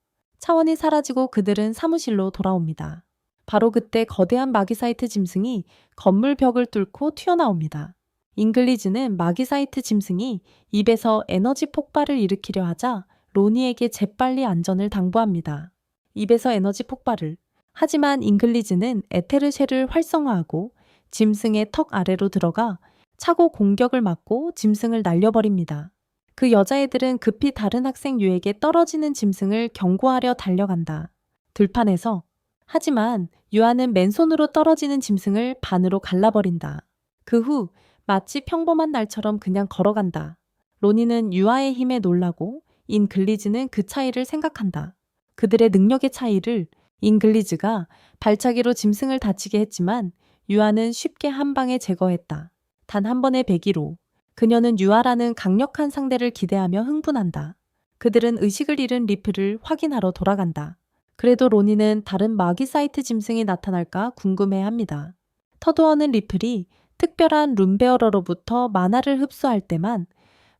차원이 사라지고 그들은 사무실로 돌아옵니다. 바로 그때 거대한 마기사이트 짐승이 건물 벽을 뚫고 튀어나옵니다. 잉글리즈는 마기사이트 짐승이 입에서 에너지 폭발을 일으키려 하자 로니에게 재빨리 안전을 당부합니다. 입에서 에너지 폭발을. 하지만 잉글리즈는 에테르쉘을 활성화하고 짐승의 턱 아래로 들어가 차고 공격을 막고 짐승을 날려버립니다. 그 여자애들은 급히 다른 학생 유에게 떨어지는 짐승을 경고하려 달려간다. 들판에서. 하지만 유아는 맨손으로 떨어지는 짐승을 반으로 갈라버린다. 그 후 마치 평범한 날처럼 그냥 걸어간다. 로니는 유아의 힘에 놀라고 잉글리즈는 그 차이를 생각한다. 그들의 능력의 차이를 잉글리즈가 발차기로 짐승을 다치게 했지만 유아는 쉽게 한 방에 제거했다. 단 한 번의 배기로. 그녀는 유아라는 강력한 상대를 기대하며 흥분한다. 그들은 의식을 잃은 리플을 확인하러 돌아간다. 그래도 로니는 다른 마기사이트 짐승이 나타날까 궁금해합니다. 터도어는 리플이 특별한 룸베어러로부터 만화를 흡수할 때만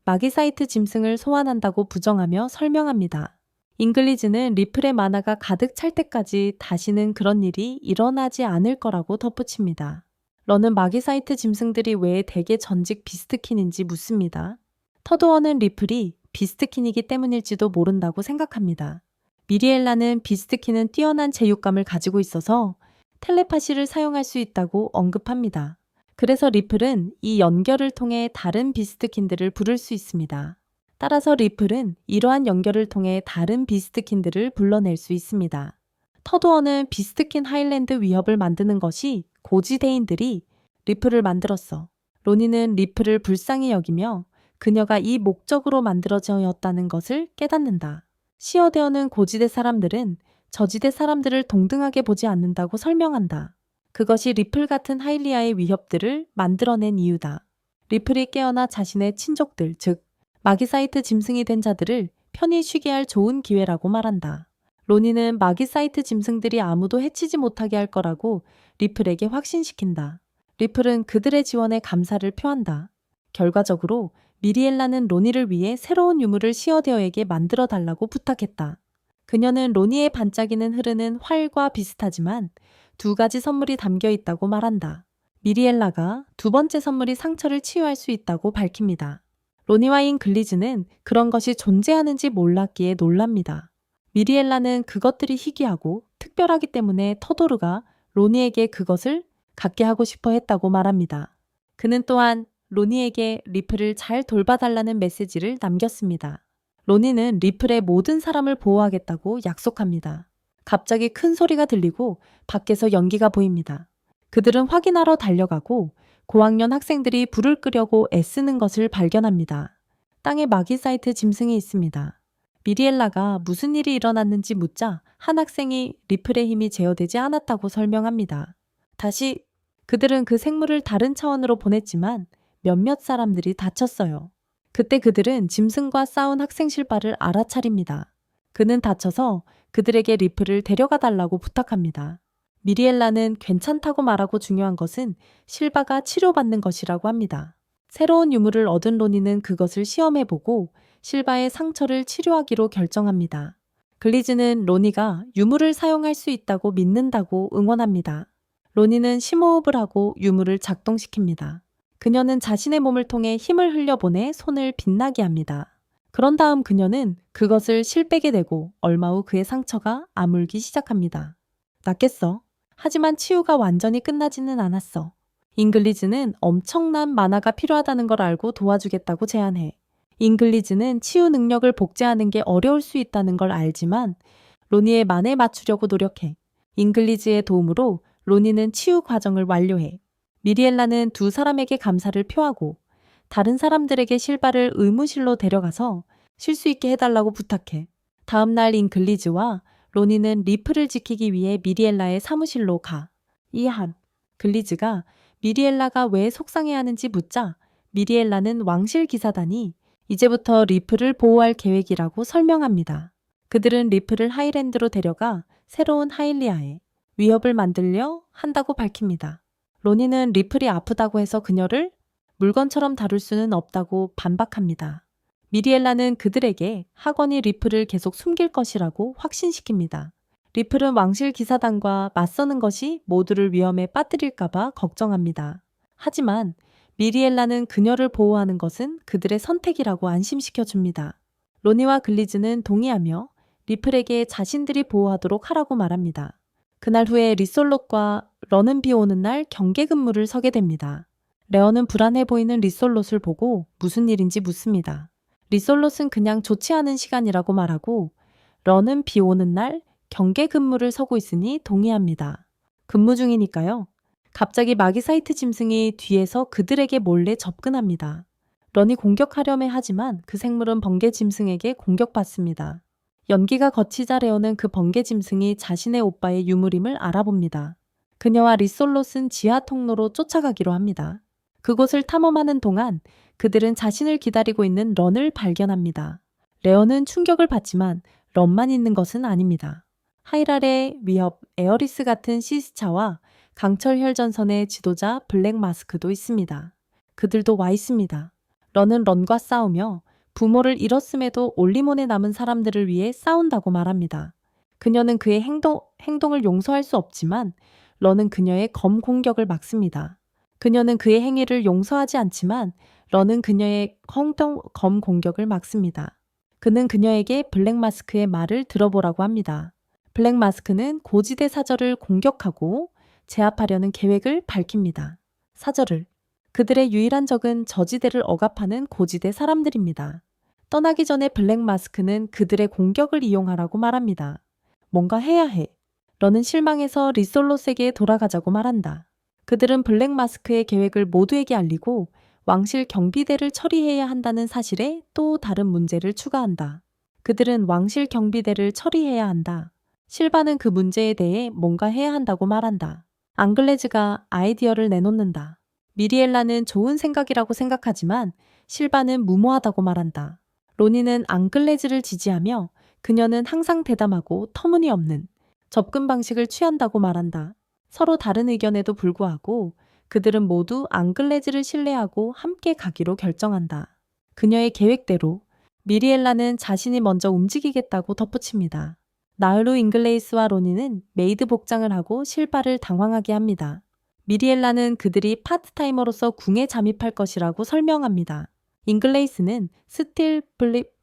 마기사이트 짐승을 소환한다고 부정하며 설명합니다. 잉글리즈는 리플의 만화가 가득 찰 때까지 다시는 그런 일이 일어나지 않을 거라고 덧붙입니다. 런은 마기사이트 짐승들이 왜 대개 전직 비스트킨인지 묻습니다. 터드워는 리플이 비스트킨이기 때문일지도 모른다고 생각합니다. 미리엘라는 비스트킨은 뛰어난 제육감을 가지고 있어서 텔레파시를 사용할 수 있다고 언급합니다. 그래서 리플은 이 연결을 통해 다른 비스트킨들을 부를 수 있습니다. 따라서 리플은 이러한 연결을 통해 다른 비스트킨들을 불러낼 수 있습니다. 터드워는 비스트킨 하일랜드 위협을 만드는 것이 고지대인들이 리플을 만들었어. 로니는 리플을 불쌍히 여기며 그녀가 이 목적으로 만들어졌다는 것을 깨닫는다. 시어되어는 고지대 사람들은 저지대 사람들을 동등하게 보지 않는다고 설명한다. 그것이 리플 같은 하일리아의 위협들을 만들어낸 이유다. 리플이 깨어나 자신의 친족들, 즉 마기사이트 짐승이 된 자들을 편히 쉬게 할 좋은 기회라고 말한다. 로니는 마기사이트 짐승들이 아무도 해치지 못하게 할 거라고 리플에게 확신시킨다. 리플은 그들의 지원에 감사를 표한다. 결과적으로 미리엘라는 로니를 위해 새로운 유물을 시어데어에게 만들어 달라고 부탁했다. 그녀는 로니의 반짝이는 흐르는 활과 비슷하지만 두 가지 선물이 담겨 있다고 말한다. 미리엘라가 두 번째 선물이 상처를 치유할 수 있다고 밝힙니다. 로니와 잉글리즈는 그런 것이 존재하는지 몰랐기에 놀랍니다. 미리엘라는 그것들이 희귀하고 특별하기 때문에 터도르가 로니에게 그것을 갖게 하고 싶어 했다고 말합니다. 그는 또한 로니에게 리플을 잘 돌봐달라는 메시지를 남겼습니다. 로니는 리플의 모든 사람을 보호하겠다고 약속합니다. 갑자기 큰 소리가 들리고 밖에서 연기가 보입니다. 그들은 확인하러 달려가고 고학년 학생들이 불을 끄려고 애쓰는 것을 발견합니다. 땅에 마기사이트 짐승이 있습니다. 미리엘라가 무슨 일이 일어났는지 묻자 한 학생이 리플의 힘이 제어되지 않았다고 설명합니다. 다시 그들은 그 생물을 다른 차원으로 보냈지만 몇몇 사람들이 다쳤어요. 그때 그들은 짐승과 싸운 학생 실바를 알아차립니다. 그는 다쳐서 그들에게 리플을 데려가 달라고 부탁합니다. 미리엘라는 괜찮다고 말하고 중요한 것은 실바가 치료받는 것이라고 합니다. 새로운 유물을 얻은 로니는 그것을 시험해보고 실바의 상처를 치료하기로 결정합니다. 글리즈는 로니가 유물을 사용할 수 있다고 믿는다고 응원합니다. 로니는 심호흡을 하고 유물을 작동시킵니다. 그녀는 자신의 몸을 통해 힘을 흘려보내 손을 빛나게 합니다. 그런 다음 그녀는 그것을 실백에 대고 얼마 후 그의 상처가 아물기 시작합니다. 낫겠어. 하지만 치유가 완전히 끝나지는 않았어. 잉글리즈는 엄청난 만화가 필요하다는 걸 알고 도와주겠다고 제안해. 잉글리즈는 치유 능력을 복제하는 게 어려울 수 있다는 걸 알지만 로니의 만에 맞추려고 노력해. 잉글리즈의 도움으로 로니는 치유 과정을 완료해. 미리엘라는 두 사람에게 감사를 표하고 다른 사람들에게 실바를 의무실로 데려가서 쉴 수 있게 해달라고 부탁해. 다음 날 잉글리즈와 로니는 리플을 지키기 위해 미리엘라의 사무실로 가. 이한 글리즈가 미리엘라가 왜 속상해하는지 묻자 미리엘라는 왕실 기사단이 이제부터 리플을 보호할 계획이라고 설명합니다. 그들은 리플을 하이랜드로 데려가 새로운 하일리아에 위협을 만들려 한다고 밝힙니다. 로니는 리플이 아프다고 해서 그녀를 물건처럼 다룰 수는 없다고 반박합니다. 미리엘라는 그들에게 학원이 리플을 계속 숨길 것이라고 확신시킵니다. 리플은 왕실 기사단과 맞서는 것이 모두를 위험에 빠뜨릴까봐 걱정합니다. 하지만 미리엘라는 그녀를 보호하는 것은 그들의 선택이라고 안심시켜줍니다. 로니와 글리즈는 동의하며 리플에게 자신들이 보호하도록 하라고 말합니다. 그날 후에 리솔롯과 런은 비 오는 날 경계 근무를 서게 됩니다. 레어는 불안해 보이는 리솔롯을 보고 무슨 일인지 묻습니다. 리솔롯은 그냥 좋지 않은 시간이라고 말하고 런은 비 오는 날 경계 근무를 서고 있으니 동의합니다. 근무 중이니까요. 갑자기 마기사이트 짐승이 뒤에서 그들에게 몰래 접근합니다. 런이 공격하려며 하지만 그 생물은 번개 짐승에게 공격받습니다. 연기가 거치자 레어는 그 번개 짐승이 자신의 오빠의 유물임을 알아봅니다. 그녀와 리솔롯은 지하 통로로 쫓아가기로 합니다. 그곳을 탐험하는 동안 그들은 자신을 기다리고 있는 런을 발견합니다. 레어는 충격을 받지만 런만 있는 것은 아닙니다. 하이랄의 위협 에어리스 같은 시스차와 강철 혈전선의 지도자 블랙 마스크도 있습니다. 그들도 와 있습니다. 런은 런과 싸우며 부모를 잃었음에도 올리몬에 남은 사람들을 위해 싸운다고 말합니다. 그녀는 그의 행동을 용서할 수 없지만 런은 그녀의 검 공격을 막습니다. 그녀는 그의 행위를 용서하지 않지만 런은 그녀의 검 공격을 막습니다. 그는 그녀에게 블랙 마스크의 말을 들어보라고 합니다. 블랙 마스크는 고지대 사절을 공격하고 제압하려는 계획을 밝힙니다. 사절을. 그들의 유일한 적은 저지대를 억압하는 고지대 사람들입니다. 떠나기 전에 블랙 마스크는 그들의 공격을 이용하라고 말합니다. 뭔가 해야 해. 런은 실망해서 리솔롯에게 돌아가자고 말한다. 그들은 블랙 마스크의 계획을 모두에게 알리고 왕실 경비대를 처리해야 한다는 사실에 또 다른 문제를 추가한다. 그들은 왕실 경비대를 처리해야 한다. 실바는 그 문제에 대해 뭔가 해야 한다고 말한다. 앙글레즈가 아이디어를 내놓는다. 미리엘라는 좋은 생각이라고 생각하지만 실바는 무모하다고 말한다. 로니는 앙글레즈를 지지하며 그녀는 항상 대담하고 터무니없는 접근 방식을 취한다고 말한다. 서로 다른 의견에도 불구하고 그들은 모두 앙글레즈를 신뢰하고 함께 가기로 결정한다. 그녀의 계획대로 미리엘라는 자신이 먼저 움직이겠다고 덧붙입니다. 나흘 후 잉글레이스와 로니는 메이드 복장을 하고 실바를 당황하게 합니다. 미리엘라는 그들이 파트타이머로서 궁에 잠입할 것이라고 설명합니다. 잉글레이스는 스틸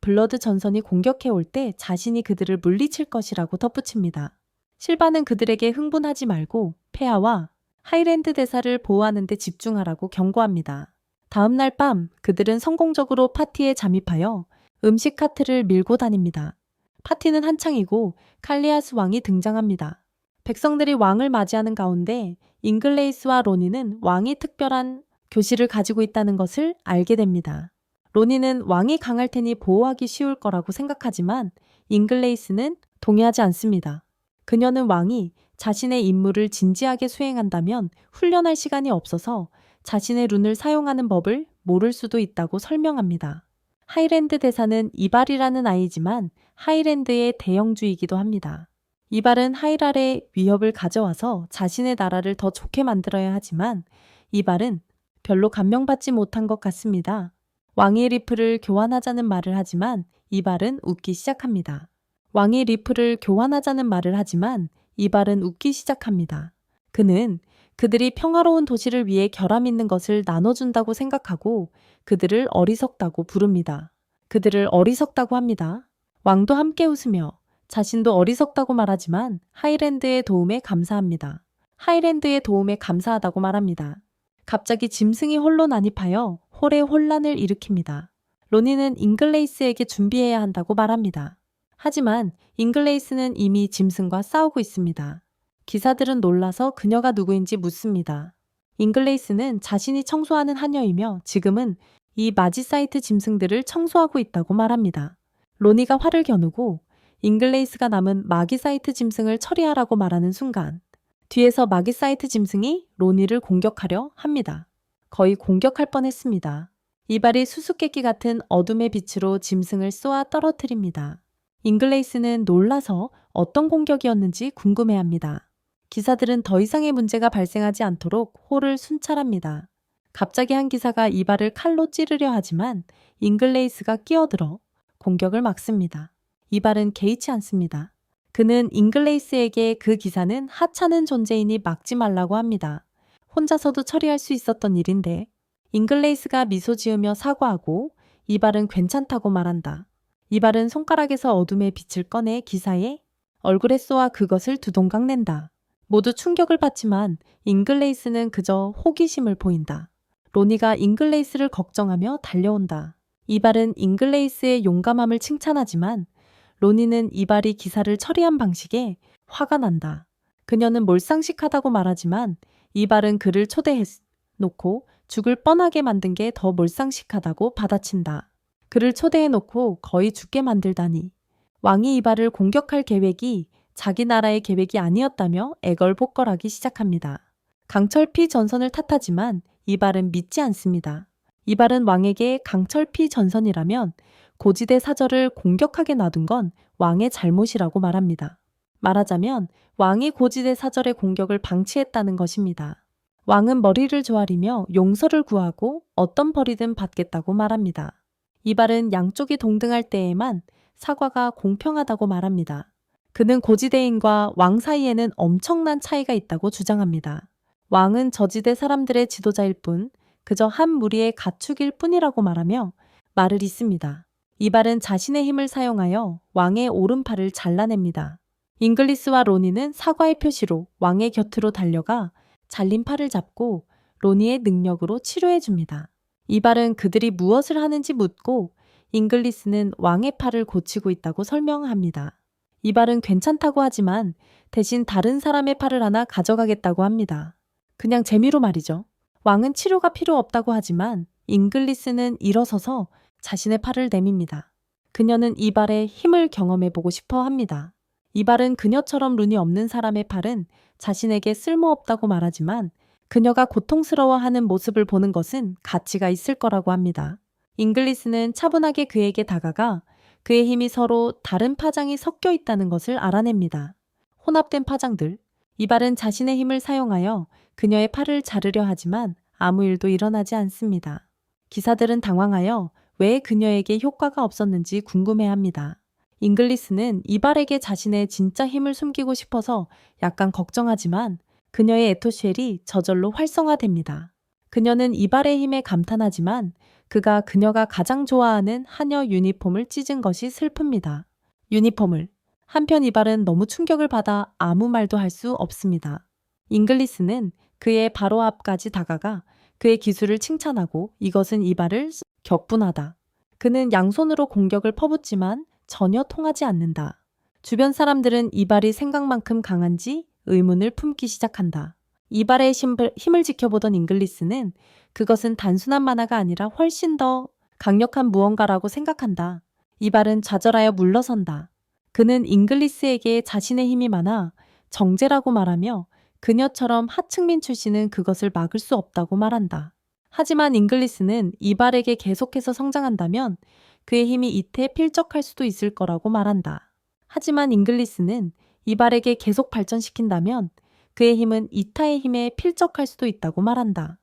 블러드 전선이 공격해 올 때 자신이 그들을 물리칠 것이라고 덧붙입니다. 실바는 그들에게 흥분하지 말고 폐하와 하이랜드 대사를 보호하는 데 집중하라고 경고합니다. 다음 날 밤 그들은 성공적으로 파티에 잠입하여 음식 카트를 밀고 다닙니다. 파티는 한창이고 칼리아스 왕이 등장합니다. 백성들이 왕을 맞이하는 가운데 잉글레이스와 로니는 왕이 특별한 교실을 가지고 있다는 것을 알게 됩니다. 로니는 왕이 강할 테니 보호하기 쉬울 거라고 생각하지만 잉글레이스는 동의하지 않습니다. 그녀는 왕이 자신의 임무를 진지하게 수행한다면 훈련할 시간이 없어서 자신의 룬을 사용하는 법을 모를 수도 있다고 설명합니다. 하이랜드 대사는 이발이라는 아이지만 하이랜드의 대영주이기도 합니다. 이발은 하이랄의 위협을 가져와서 자신의 나라를 더 좋게 만들어야 하지만 이발은 별로 감명받지 못한 것 같습니다. 왕이 리프를 교환하자는 말을 하지만 이발은 웃기 시작합니다. 왕이 리프를 교환하자는 말을 하지만 이발은 웃기 시작합니다. 그는 그들이 평화로운 도시를 위해 결함 있는 것을 나눠준다고 생각하고 그들을 어리석다고 부릅니다. 그들을 어리석다고 합니다. 왕도 함께 웃으며 자신도 어리석다고 말하지만 하이랜드의 도움에 감사합니다. 하이랜드의 도움에 감사하다고 말합니다. 갑자기 짐승이 홀로 난입하여 홀에 혼란을 일으킵니다. 로니는 잉글레이스에게 준비해야 한다고 말합니다. 하지만 잉글레이스는 이미 짐승과 싸우고 있습니다. 기사들은 놀라서 그녀가 누구인지 묻습니다. 잉글레이스는 자신이 청소하는 하녀이며 지금은 이 마지사이트 짐승들을 청소하고 있다고 말합니다. 로니가 화를 겨누고 잉글레이스가 남은 마기사이트 짐승을 처리하라고 말하는 순간 뒤에서 마기사이트 짐승이 로니를 공격하려 합니다. 거의 공격할 뻔했습니다. 이발이 수수께끼 같은 어둠의 빛으로 짐승을 쏘아 떨어뜨립니다. 잉글레이스는 놀라서 어떤 공격이었는지 궁금해합니다. 기사들은 더 이상의 문제가 발생하지 않도록 홀을 순찰합니다. 갑자기 한 기사가 이발을 칼로 찌르려 하지만 잉글레이스가 끼어들어 공격을 막습니다. 이발은 개의치 않습니다. 그는 잉글레이스에게 그 기사는 하찮은 존재이니 막지 말라고 합니다. 혼자서도 처리할 수 있었던 일인데 잉글레이스가 미소 지으며 사과하고 이발은 괜찮다고 말한다. 이발은 손가락에서 어둠의 빛을 꺼내 기사의 얼굴에 쏘아 그것을 두동강 낸다. 모두 충격을 받지만 잉글레이스는 그저 호기심을 보인다. 로니가 잉글레이스를 걱정하며 달려온다. 이발은 잉글레이스의 용감함을 칭찬하지만 로니는 이발이 기사를 처리한 방식에 화가 난다. 그녀는 몰상식하다고 말하지만 이발은 그를 초대해 놓고 죽을 뻔하게 만든 게 더 몰상식하다고 받아친다. 그를 초대해 놓고 거의 죽게 만들다니. 왕이 이발을 공격할 계획이 자기 나라의 계획이 아니었다며 애걸복걸하기 시작합니다. 강철피 전선을 탓하지만 이발은 믿지 않습니다. 이발은 왕에게 강철피 전선이라면 고지대 사절을 공격하게 놔둔 건 왕의 잘못이라고 말합니다. 말하자면 왕이 고지대 사절의 공격을 방치했다는 것입니다. 왕은 머리를 조아리며 용서를 구하고 어떤 벌이든 받겠다고 말합니다. 이발은 양쪽이 동등할 때에만 사과가 공평하다고 말합니다. 그는 고지대인과 왕 사이에는 엄청난 차이가 있다고 주장합니다. 왕은 저지대 사람들의 지도자일 뿐 그저 한 무리의 가축일 뿐이라고 말하며 말을 잇습니다. 이발은 자신의 힘을 사용하여 왕의 오른팔을 잘라냅니다. 잉글리스와 로니는 사과의 표시로 왕의 곁으로 달려가 잘린 팔을 잡고 로니의 능력으로 치료해 줍니다. 이발은 그들이 무엇을 하는지 묻고 잉글리스는 왕의 팔을 고치고 있다고 설명합니다. 이발은 괜찮다고 하지만 대신 다른 사람의 팔을 하나 가져가겠다고 합니다. 그냥 재미로 말이죠. 왕은 치료가 필요 없다고 하지만 잉글리스는 일어서서 자신의 팔을 내밉니다. 그녀는 이발의 힘을 경험해보고 싶어 합니다. 이발은 그녀처럼 눈이 없는 사람의 팔은 자신에게 쓸모없다고 말하지만 그녀가 고통스러워하는 모습을 보는 것은 가치가 있을 거라고 합니다. 잉글리스는 차분하게 그에게 다가가 그의 힘이 서로 다른 파장이 섞여 있다는 것을 알아냅니다. 혼합된 파장들. 이발은 자신의 힘을 사용하여 그녀의 팔을 자르려 하지만 아무 일도 일어나지 않습니다. 기사들은 당황하여 왜 그녀에게 효과가 없었는지 궁금해합니다. 잉글리스는 이발에게 자신의 진짜 힘을 숨기고 싶어서 약간 걱정하지만 그녀의 에토쉘이 저절로 활성화됩니다. 그녀는 이발의 힘에 감탄하지만 그녀가 가장 좋아하는 하녀 유니폼을 찢은 것이 슬픕니다. 유니폼을. 한편 이발은 너무 충격을 받아 아무 말도 할 수 없습니다. 잉글리스는 그의 바로 앞까지 다가가 그의 기술을 칭찬하고 이것은 이발을 격분하다. 그는 양손으로 공격을 퍼붓지만 전혀 통하지 않는다. 주변 사람들은 이발이 생각만큼 강한지 의문을 품기 시작한다. 이발의 힘을 지켜보던 잉글리스는 그것은 단순한 만화가 아니라 훨씬 더 강력한 무언가라고 생각한다. 이발은 좌절하여 물러선다. 그는 잉글리스에게 자신의 힘이 많아 정제라고 말하며 그녀처럼 하층민 출신은 그것을 막을 수 없다고 말한다. 하지만 잉글리스는 이발에게 계속해서 성장한다면 그의 힘이 이태에 필적할 수도 있을 거라고 말한다. 하지만 잉글리스는 이발에게 계속 발전시킨다면 그의 힘은 이타의 힘에 필적할 수도 있다고 말한다.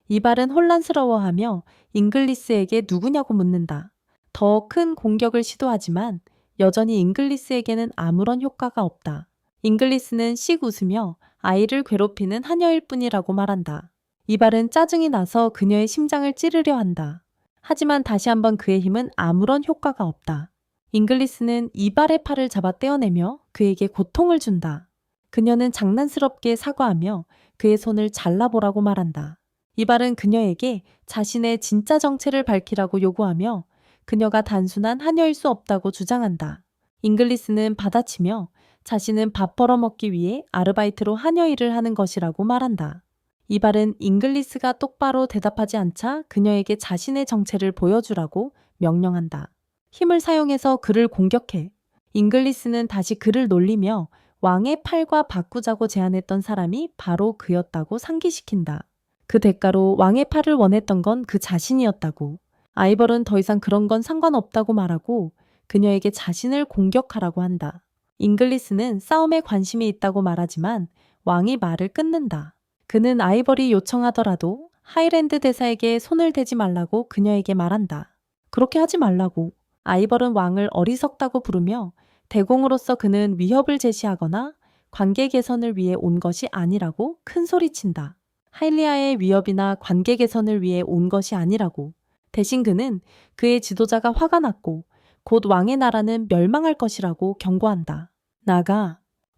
이발은 혼란스러워하며 잉글리스에게 누구냐고 묻는다. 더 큰 공격을 시도하지만 여전히 잉글리스에게는 아무런 효과가 없다. 잉글리스는 씩 웃으며 아이를 괴롭히는 하녀일 뿐이라고 말한다. 이발은 짜증이 나서 그녀의 심장을 찌르려 한다. 하지만 다시 한번 그의 힘은 아무런 효과가 없다. 잉글리스는 이발의 팔을 잡아 떼어내며 그에게 고통을 준다. 그녀는 장난스럽게 사과하며 그의 손을 잘라보라고 말한다. 이발은 그녀에게 자신의 진짜 정체를 밝히라고 요구하며 그녀가 단순한 하녀일 수 없다고 주장한다. 잉글리스는 받아치며 자신은 밥 벌어먹기 위해 아르바이트로 하녀 일을 하는 것이라고 말한다. 이발은 잉글리스가 똑바로 대답하지 않자 그녀에게 자신의 정체를 보여주라고 명령한다. 힘을 사용해서 그를 공격해. 잉글리스는 다시 그를 놀리며 왕의 팔과 바꾸자고 제안했던 사람이 바로 그였다고 상기시킨다. 그 대가로 왕의 팔을 원했던 건 그 자신이었다고. 아이벌은 더 이상 그런 건 상관없다고 말하고 그녀에게 자신을 공격하라고 한다. 잉글리스는 싸움에 관심이 있다고 말하지만 왕이 말을 끊는다. 그는 아이벌이 요청하더라도 하이랜드 대사에게 손을 대지 말라고 그녀에게 말한다. 그렇게 하지 말라고. 아이벌은 왕을 어리석다고 부르며 대공으로서 그는 위협을 제시하거나 관계 개선을 위해 온 것이 아니라고 큰 소리친다. 하일리아의 위협이나 관계 개선을 위해 온 것이 아니라고. 대신 그는 그의 지도자가 화가 났고 곧 왕의 나라는 멸망할 것이라고 경고한다.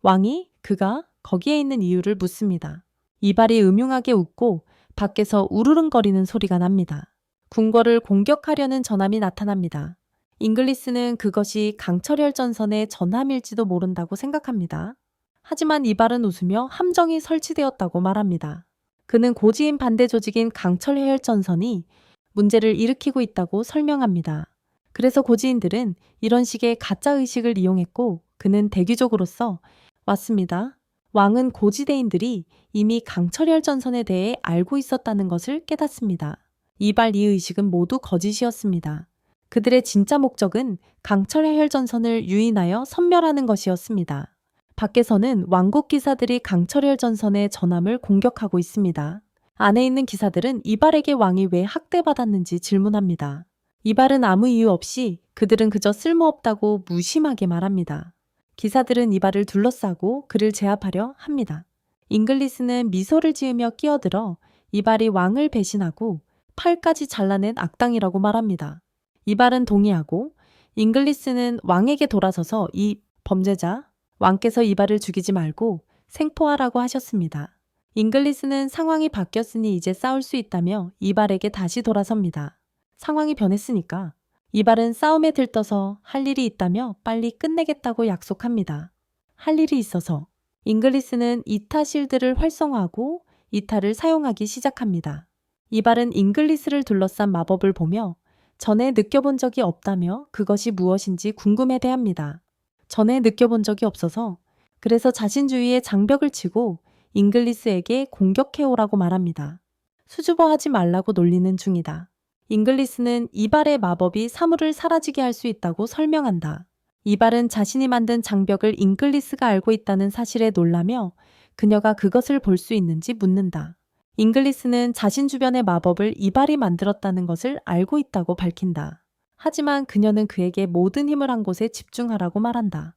왕이 그가 거기에 있는 이유를 묻습니다. 이발이 음흉하게 웃고 밖에서 우르릉거리는 소리가 납니다. 궁궐을 공격하려는 전함이 나타납니다. 잉글리스는 그것이 강철 전선의 전함일지도 모른다고 생각합니다. 하지만 이발은 웃으며 함정이 설치되었다고 말합니다. 그는 고지인 반대 조직인 강철 전선이 문제를 일으키고 있다고 설명합니다. 그래서 고지인들은 이런 식의 가짜 의식을 이용했고 그는 대귀족으로서 왔습니다. 왕은 고지대인들이 이미 강철 전선에 대해 알고 있었다는 것을 깨닫습니다. 이발 이 의식은 모두 거짓이었습니다. 그들의 진짜 목적은 강철 해혈전선을 유인하여 섬멸하는 것이었습니다. 밖에서는 왕국 기사들이 강철혈 전선의 전함을 공격하고 있습니다. 안에 있는 기사들은 이발에게 왕이 왜 학대받았는지 질문합니다. 이발은 아무 이유 없이 그들은 그저 쓸모없다고 무심하게 말합니다. 기사들은 이발을 둘러싸고 그를 제압하려 합니다. 잉글리스는 미소를 지으며 끼어들어 이발이 왕을 배신하고 팔까지 잘라낸 악당이라고 말합니다. 이발은 동의하고 잉글리스는 왕에게 돌아서서 이 범죄자, 왕께서 이발을 죽이지 말고 생포하라고 하셨습니다. 잉글리스는 상황이 바뀌었으니 이제 싸울 수 있다며 이발에게 다시 돌아섭니다. 상황이 변했으니까 이발은 싸움에 들떠서 할 일이 있다며 빨리 끝내겠다고 약속합니다. 할 일이 있어서 잉글리스는 이타 실드를 활성화하고 이타를 사용하기 시작합니다. 이발은 잉글리스를 둘러싼 마법을 보며 전에 느껴본 적이 없다며 그것이 무엇인지 궁금해 대합니다. 전에 느껴본 적이 없어서 그래서 자신 주위에 장벽을 치고 잉글리스에게 공격해오라고 말합니다. 수줍어하지 말라고 놀리는 중이다. 잉글리스는 이발의 마법이 사물을 사라지게 할 수 있다고 설명한다. 이발은 자신이 만든 장벽을 잉글리스가 알고 있다는 사실에 놀라며 그녀가 그것을 볼 수 있는지 묻는다. 잉글리스는 자신 주변의 마법을 이발이 만들었다는 것을 알고 있다고 밝힌다. 하지만 그녀는 그에게 모든 힘을 한 곳에 집중하라고 말한다.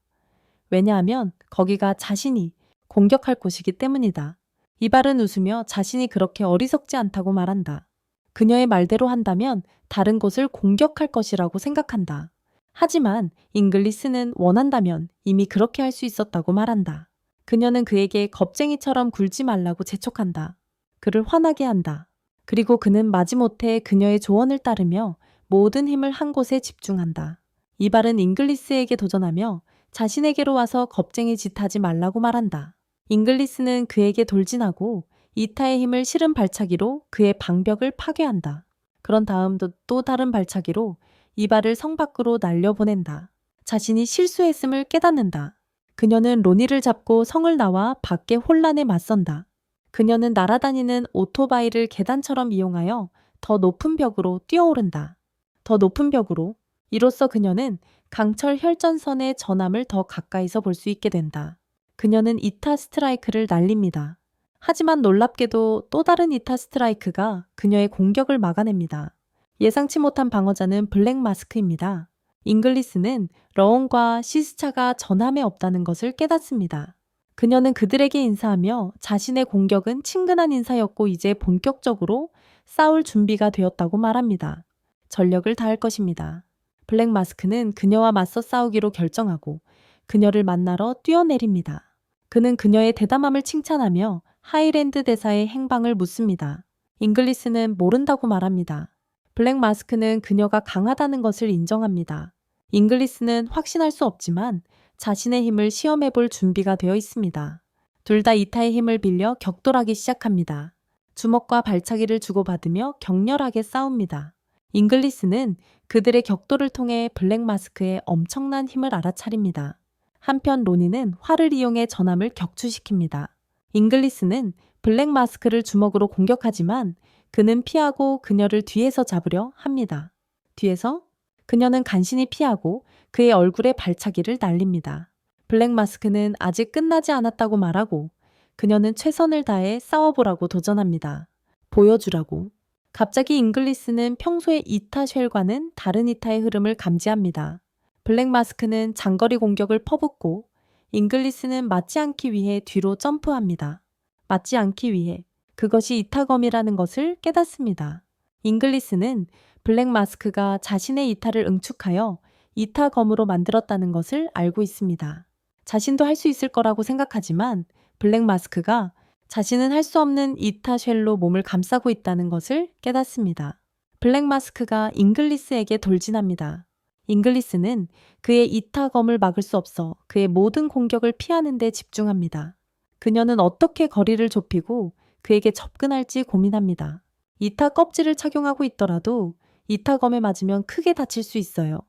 왜냐하면 거기가 자신이 공격할 곳이기 때문이다. 이발은 웃으며 자신이 그렇게 어리석지 않다고 말한다. 그녀의 말대로 한다면 다른 곳을 공격할 것이라고 생각한다. 하지만 잉글리스는 원한다면 이미 그렇게 할 수 있었다고 말한다. 그녀는 그에게 겁쟁이처럼 굴지 말라고 재촉한다. 그를 화나게 한다. 그리고 그는 마지못해 그녀의 조언을 따르며 모든 힘을 한 곳에 집중한다. 이발은 잉글리스에게 도전하며 자신에게로 와서 겁쟁이 짓 하지 말라고 말한다. 잉글리스는 그에게 돌진하고 이타의 힘을 실은 발차기로 그의 방벽을 파괴한다. 그런 다음 또 다른 발차기로 이발을 성 밖으로 날려보낸다. 자신이 실수했음을 깨닫는다. 그녀는 로니를 잡고 성을 나와 밖의 혼란에 맞선다. 그녀는 날아다니는 오토바이를 계단처럼 이용하여 더 높은 벽으로 뛰어오른다. 더 높은 벽으로. 이로써 그녀는 강철 혈전선의 전함을 더 가까이서 볼 수 있게 된다. 그녀는 이타 스트라이크를 날립니다. 하지만 놀랍게도 또 다른 이타 스트라이크가 그녀의 공격을 막아냅니다. 예상치 못한 방어자는 블랙 마스크입니다. 잉글리스는 러온과 시스차가 전함에 없다는 것을 깨닫습니다. 그녀는 그들에게 인사하며 자신의 공격은 친근한 인사였고 이제 본격적으로 싸울 준비가 되었다고 말합니다. 전력을 다할 것입니다. 블랙 마스크는 그녀와 맞서 싸우기로 결정하고 그녀를 만나러 뛰어내립니다. 그는 그녀의 대담함을 칭찬하며 하이랜드 대사의 행방을 묻습니다. 잉글리스는 모른다고 말합니다. 블랙 마스크는 그녀가 강하다는 것을 인정합니다. 잉글리스는 확신할 수 없지만 자신의 힘을 시험해 볼 준비가 되어 있습니다. 둘 다 이타의 힘을 빌려 격돌하기 시작합니다. 주먹과 발차기를 주고받으며 격렬하게 싸웁니다. 잉글리스는 그들의 격돌을 통해 블랙 마스크의 엄청난 힘을 알아차립니다. 한편 로니는 활을 이용해 전함을 격추시킵니다. 잉글리스는 블랙 마스크를 주먹으로 공격하지만 그는 피하고 그녀를 뒤에서 잡으려 합니다. 뒤에서 그녀는 간신히 피하고 그의 얼굴에 발차기를 날립니다. 블랙 마스크는 아직 끝나지 않았다고 말하고 그녀는 최선을 다해 싸워보라고 도전합니다. 보여주라고. 갑자기 잉글리스는 평소의 이타 쉘과는 다른 이타의 흐름을 감지합니다. 블랙 마스크는 장거리 공격을 퍼붓고 잉글리스는 맞지 않기 위해 뒤로 점프합니다. 맞지 않기 위해. 그것이 이타검이라는 것을 깨닫습니다. 잉글리스는 블랙 마스크가 자신의 이타를 응축하여 이타검으로 만들었다는 것을 알고 있습니다. 자신도 할 수 있을 거라고 생각하지만 블랙 마스크가 자신은 할 수 없는 이타 쉘로 몸을 감싸고 있다는 것을 깨닫습니다. 블랙 마스크가 잉글리스에게 돌진합니다. 잉글리스는 그의 이타검을 막을 수 없어 그의 모든 공격을 피하는 데 집중합니다. 그녀는 어떻게 거리를 좁히고 그에게 접근할지 고민합니다. 이타 껍질을 착용하고 있더라도 이타검에 맞으면 크게 다칠 수 있어요.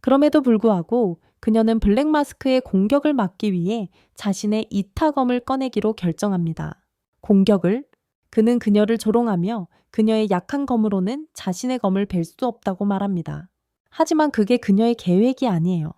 그럼에도 불구하고 그녀는 블랙 마스크의 공격을 막기 위해 자신의 이타검을 꺼내기로 결정합니다. 공격을? 그는 그녀를 조롱하며 그녀의 약한 검으로는 자신의 검을 벨 수 없다고 말합니다. 하지만 그게 그녀의 계획이 아니에요.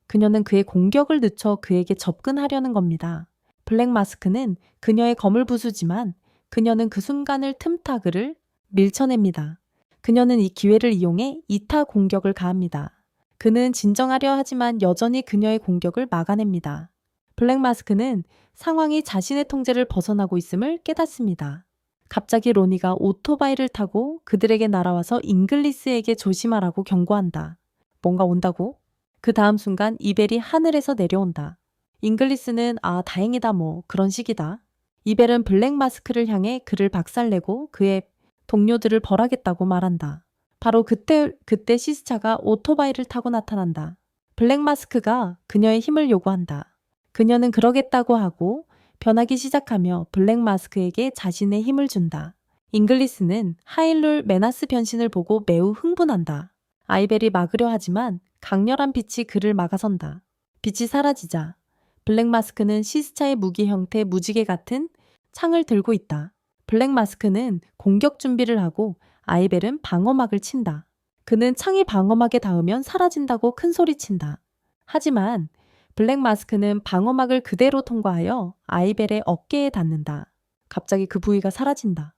그녀는 그의 공격을 늦춰 그에게 접근하려는 겁니다. 블랙 마스크는 그녀의 검을 부수지만 그녀는 그 순간을 틈타 그를 밀쳐냅니다. 그녀는 이 기회를 이용해 이타 공격을 가합니다. 그는 진정하려 하지만 여전히 그녀의 공격을 막아냅니다. 블랙 마스크는 상황이 자신의 통제를 벗어나고 있음을 깨닫습니다. 갑자기 로니가 오토바이를 타고 그들에게 날아와서 잉글리스에게 조심하라고 경고한다. 뭔가 온다고? 그 다음 순간 이벨이 하늘에서 내려온다. 잉글리스는 다행이다 그런 식이다. 이벨은 블랙 마스크를 향해 그를 박살내고 그의 동료들을 벌하겠다고 말한다. 바로 그때 시스차가 오토바이를 타고 나타난다. 블랙 마스크가 그녀의 힘을 요구한다. 그녀는 그러겠다고 하고 변하기 시작하며 블랙 마스크에게 자신의 힘을 준다. 잉글리스는 하일룰 메나스 변신을 보고 매우 흥분한다. 아이벨이 막으려 하지만 강렬한 빛이 그를 막아선다. 빛이 사라지자 블랙 마스크는 시스차의 무기 형태 무지개 같은 창을 들고 있다. 블랙 마스크는 공격 준비를 하고 아이벨은 방어막을 친다. 그는 창이 방어막에 닿으면 사라진다고 큰 소리친다. 하지만 블랙 마스크는 방어막을 그대로 통과하여 아이벨의 어깨에 닿는다. 갑자기 그 부위가 사라진다.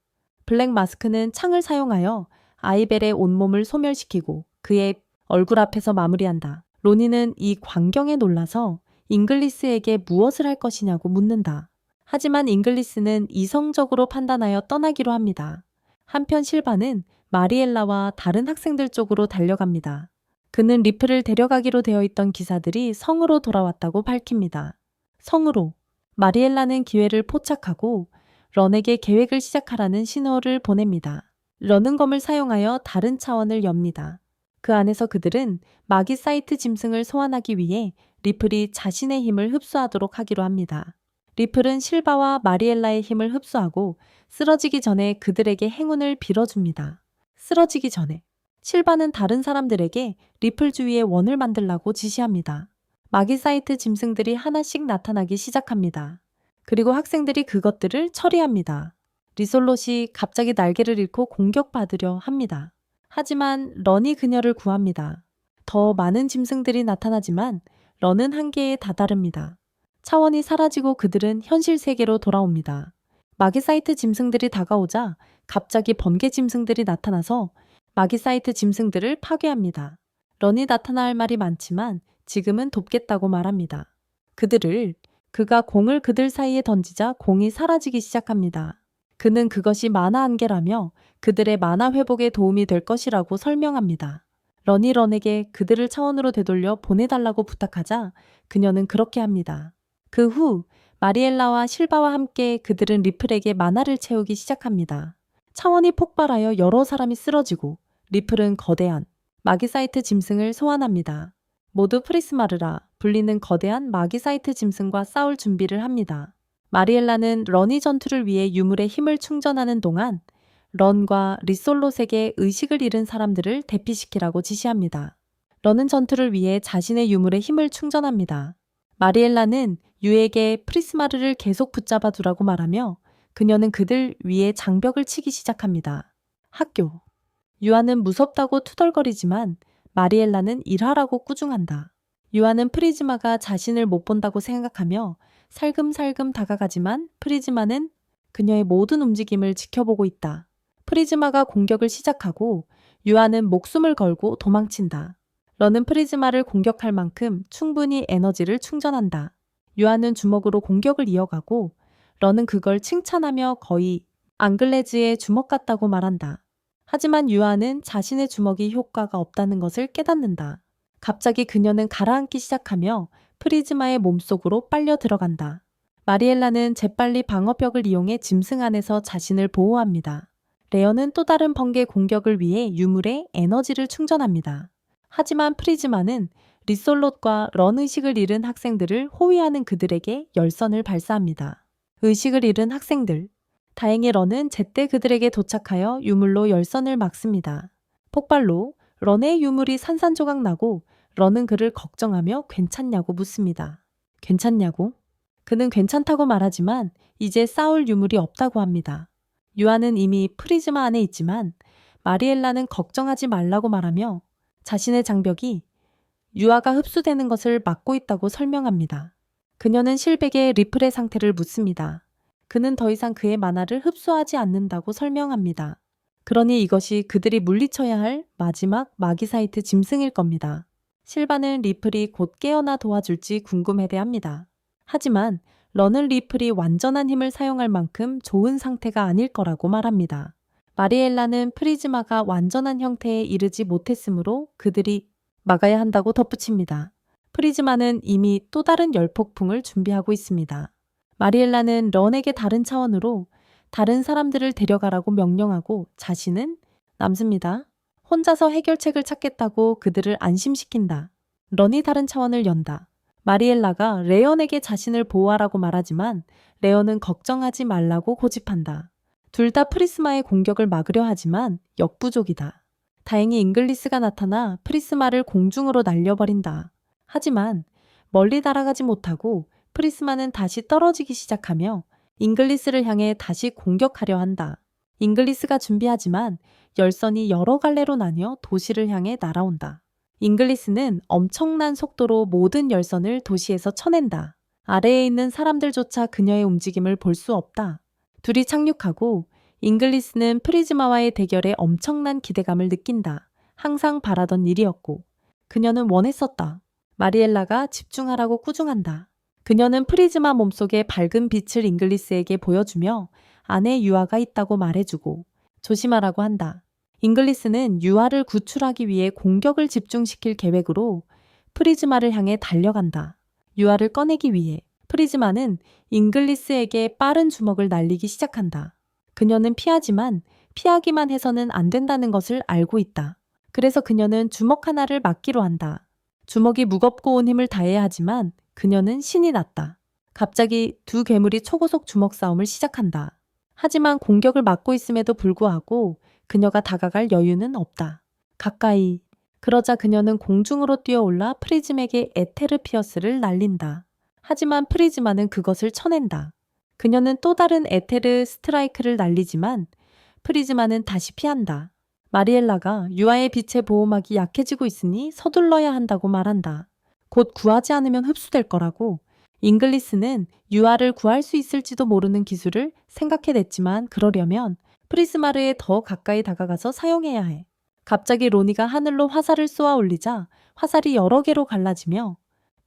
블랙 마스크는 창을 사용하여 아이벨의 온몸을 소멸시키고 그의 얼굴 앞에서 마무리한다. 로니는 이 광경에 놀라서 잉글리스에게 무엇을 할 것이냐고 묻는다. 하지만 잉글리스는 이성적으로 판단하여 떠나기로 합니다. 한편 실바는 마리엘라와 다른 학생들 쪽으로 달려갑니다. 그는 리플을 데려가기로 되어 있던 기사들이 성으로 돌아왔다고 밝힙니다. 성으로 마리엘라는 기회를 포착하고 런에게 계획을 시작하라는 신호를 보냅니다. 런은 검을 사용하여 다른 차원을 엽니다. 그 안에서 그들은 마기사이트 짐승을 소환하기 위해 리플이 자신의 힘을 흡수하도록 하기로 합니다. 리플은 실바와 마리엘라의 힘을 흡수하고 쓰러지기 전에 그들에게 행운을 빌어줍니다. 쓰러지기 전에 실바는 다른 사람들에게 리플 주위에 원을 만들라고 지시합니다. 마기사이트 짐승들이 하나씩 나타나기 시작합니다. 그리고 학생들이 그것들을 처리합니다. 리솔롯이 갑자기 날개를 잃고 공격받으려 합니다. 하지만 런이 그녀를 구합니다. 더 많은 짐승들이 나타나지만 런은 한계에 다다릅니다. 차원이 사라지고 그들은 현실 세계로 돌아옵니다. 마기사이트 짐승들이 다가오자 갑자기 번개 짐승들이 나타나서 마기사이트 짐승들을 파괴합니다. 런이 나타나 할 말이 많지만 지금은 돕겠다고 말합니다. 그가 공을 그들 사이에 던지자 공이 사라지기 시작합니다. 그는 그것이 만화 안개라며 그들의 만화 회복에 도움이 될 것이라고 설명합니다. 런이 런에게 그들을 차원으로 되돌려 보내달라고 부탁하자 그녀는 그렇게 합니다. 그 후 마리엘라와 실바와 함께 그들은 리플에게 만화를 채우기 시작합니다. 차원이 폭발하여 여러 사람이 쓰러지고 리플은 거대한 마기사이트 짐승을 소환합니다. 모두 프리스마르라 불리는 거대한 마기사이트 짐승과 싸울 준비를 합니다. 마리엘라는 런이 전투를 위해 유물의 힘을 충전하는 동안 런과 리솔롯에게 의식을 잃은 사람들을 대피시키라고 지시합니다. 런은 전투를 위해 자신의 유물의 힘을 충전합니다. 마리엘라는 유에게 프리스마르를 계속 붙잡아 두라고 말하며 그녀는 그들 위에 장벽을 치기 시작합니다. 학교. 유아는 무섭다고 투덜거리지만 마리엘라는 일하라고 꾸중한다. 유아는 프리즈마가 자신을 못 본다고 생각하며 살금살금 다가가지만 프리즈마는 그녀의 모든 움직임을 지켜보고 있다. 프리즈마가 공격을 시작하고 유아는 목숨을 걸고 도망친다. 런은 프리즈마를 공격할 만큼 충분히 에너지를 충전한다. 유아는 주먹으로 공격을 이어가고 런은 그걸 칭찬하며 거의 앙글레즈의 주먹 같다고 말한다. 하지만 유아는 자신의 주먹이 효과가 없다는 것을 깨닫는다. 갑자기 그녀는 가라앉기 시작하며 프리즈마의 몸속으로 빨려 들어간다. 마리엘라는 재빨리 방어벽을 이용해 짐승 안에서 자신을 보호합니다. 레어는 또 다른 번개 공격을 위해 유물에 에너지를 충전합니다. 하지만 프리즈마는 리솔롯과 런 의식을 잃은 학생들을 호위하는 그들에게 열선을 발사합니다. 의식을 잃은 학생들. 다행히 런은 제때 그들에게 도착하여 유물로 열선을 막습니다. 폭발로 런의 유물이 산산조각 나고 런은 그를 걱정하며 괜찮냐고 묻습니다. 괜찮냐고? 그는 괜찮다고 말하지만 이제 싸울 유물이 없다고 합니다. 유아는 이미 프리즈마 안에 있지만 마리엘라는 걱정하지 말라고 말하며 자신의 장벽이 유화가 흡수되는 것을 막고 있다고 설명합니다. 그녀는 실백에 리플의 상태를 묻습니다. 그는 더 이상 그의 만화를 흡수하지 않는다고 설명합니다. 그러니 이것이 그들이 물리쳐야 할 마지막 마기사이트 짐승일 겁니다. 실바는 리플이 곧 깨어나 도와줄지 궁금해대합니다. 하지만 런은 리플이 완전한 힘을 사용할 만큼 좋은 상태가 아닐 거라고 말합니다. 마리엘라는 프리즈마가 완전한 형태에 이르지 못했으므로 그들이 막아야 한다고 덧붙입니다. 프리즈마는 이미 또 다른 열폭풍을 준비하고 있습니다. 마리엘라는 런에게 다른 차원으로 다른 사람들을 데려가라고 명령하고 자신은 남습니다. 혼자서 해결책을 찾겠다고 그들을 안심시킨다. 런이 다른 차원을 연다. 마리엘라가 레언에게 자신을 보호하라고 말하지만 레언은 걱정하지 말라고 고집한다. 둘 다 프리스마의 공격을 막으려 하지만 역부족이다. 다행히 잉글리스가 나타나 프리스마를 공중으로 날려버린다. 하지만 멀리 날아가지 못하고 프리스마는 다시 떨어지기 시작하며 잉글리스를 향해 다시 공격하려 한다. 잉글리스가 준비하지만 열선이 여러 갈래로 나뉘어 도시를 향해 날아온다. 잉글리스는 엄청난 속도로 모든 열선을 도시에서 쳐낸다. 아래에 있는 사람들조차 그녀의 움직임을 볼 수 없다. 둘이 착륙하고 잉글리스는 프리즈마와의 대결에 엄청난 기대감을 느낀다. 항상 바라던 일이었고 그녀는 원했었다. 마리엘라가 집중하라고 꾸중한다. 그녀는 프리즈마 몸속의 밝은 빛을 잉글리스에게 보여주며 안에 유화가 있다고 말해주고 조심하라고 한다. 잉글리스는 유화를 구출하기 위해 공격을 집중시킬 계획으로 프리즈마를 향해 달려간다. 유화를 꺼내기 위해 프리즈마는 잉글리스에게 빠른 주먹을 날리기 시작한다. 그녀는 피하지만 피하기만 해서는 안 된다는 것을 알고 있다. 그래서 그녀는 주먹 하나를 막기로 한다. 주먹이 무겁고 온 힘을 다해야 하지만 그녀는 신이 났다. 갑자기 두 괴물이 초고속 주먹 싸움을 시작한다. 하지만 공격을 막고 있음에도 불구하고 그녀가 다가갈 여유는 없다. 가까이. 그러자 그녀는 공중으로 뛰어올라 프리즘에게 에테르피어스를 날린다. 하지만 프리즈마는 그것을 쳐낸다. 그녀는 또 다른 에테르 스트라이크를 날리지만 프리즈마는 다시 피한다. 마리엘라가 유아의 빛의 보호막이 약해지고 있으니 서둘러야 한다고 말한다. 곧 구하지 않으면 흡수될 거라고. 잉글리스는 유아를 구할 수 있을지도 모르는 기술을 생각해냈지만 그러려면 프리스마르에 더 가까이 다가가서 사용해야 해. 갑자기 로니가 하늘로 화살을 쏘아 올리자 화살이 여러 개로 갈라지며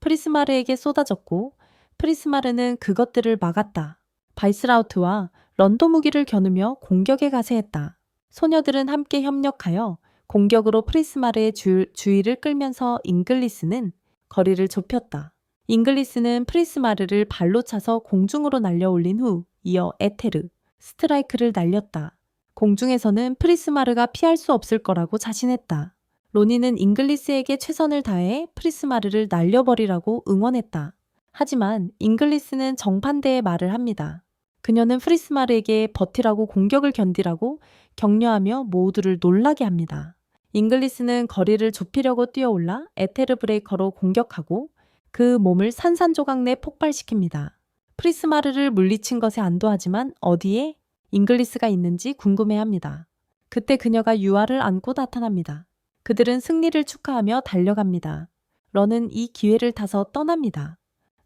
프리스마르에게 쏟아졌고 프리스마르는 그것들을 막았다. 바이스라우트와 런도 무기를 겨누며 공격에 가세했다. 소녀들은 함께 협력하여 공격으로 프리스마르의 주의를 끌면서 잉글리스는 거리를 좁혔다. 잉글리스는 프리스마르를 발로 차서 공중으로 날려 올린 후 이어 에테르, 스트라이크를 날렸다. 공중에서는 프리스마르가 피할 수 없을 거라고 자신했다. 로니는 잉글리스에게 최선을 다해 프리스마르를 날려버리라고 응원했다. 하지만 잉글리스는 정반대의 말을 합니다. 그녀는 프리스마르에게 버티라고 공격을 견디라고 격려하며 모두를 놀라게 합니다. 잉글리스는 거리를 좁히려고 뛰어올라 에테르 브레이커로 공격하고 그 몸을 산산조각 내 폭발시킵니다. 프리스마르를 물리친 것에 안도하지만 어디에 잉글리스가 있는지 궁금해합니다. 그때 그녀가 유아를 안고 나타납니다. 그들은 승리를 축하하며 달려갑니다. 런은 이 기회를 타서 떠납니다.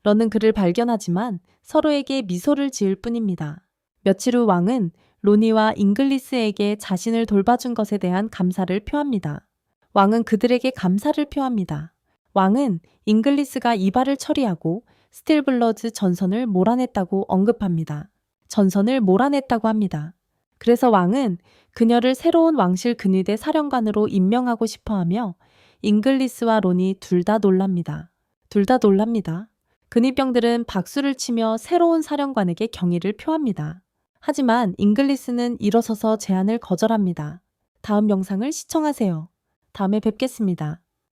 런은 그를 발견하지만 서로에게 미소를 지을 뿐입니다. 며칠 후 왕은 로니와 잉글리스에게 자신을 돌봐준 것에 대한 감사를 표합니다. 왕은 그들에게 감사를 표합니다. 왕은 잉글리스가 이발을 처리하고 스틸블러즈 전선을 몰아냈다고 언급합니다. 전선을 몰아냈다고 합니다. 그래서 왕은 그녀를 새로운 왕실 근위대 사령관으로 임명하고 싶어하며 잉글리스와 론이 둘 다 놀랍니다. 둘 다 놀랍니다. 근위병들은 박수를 치며 새로운 사령관에게 경의를 표합니다. 하지만 잉글리스는 일어서서 제안을 거절합니다. 다음 영상을 시청하세요. 다음에 뵙겠습니다.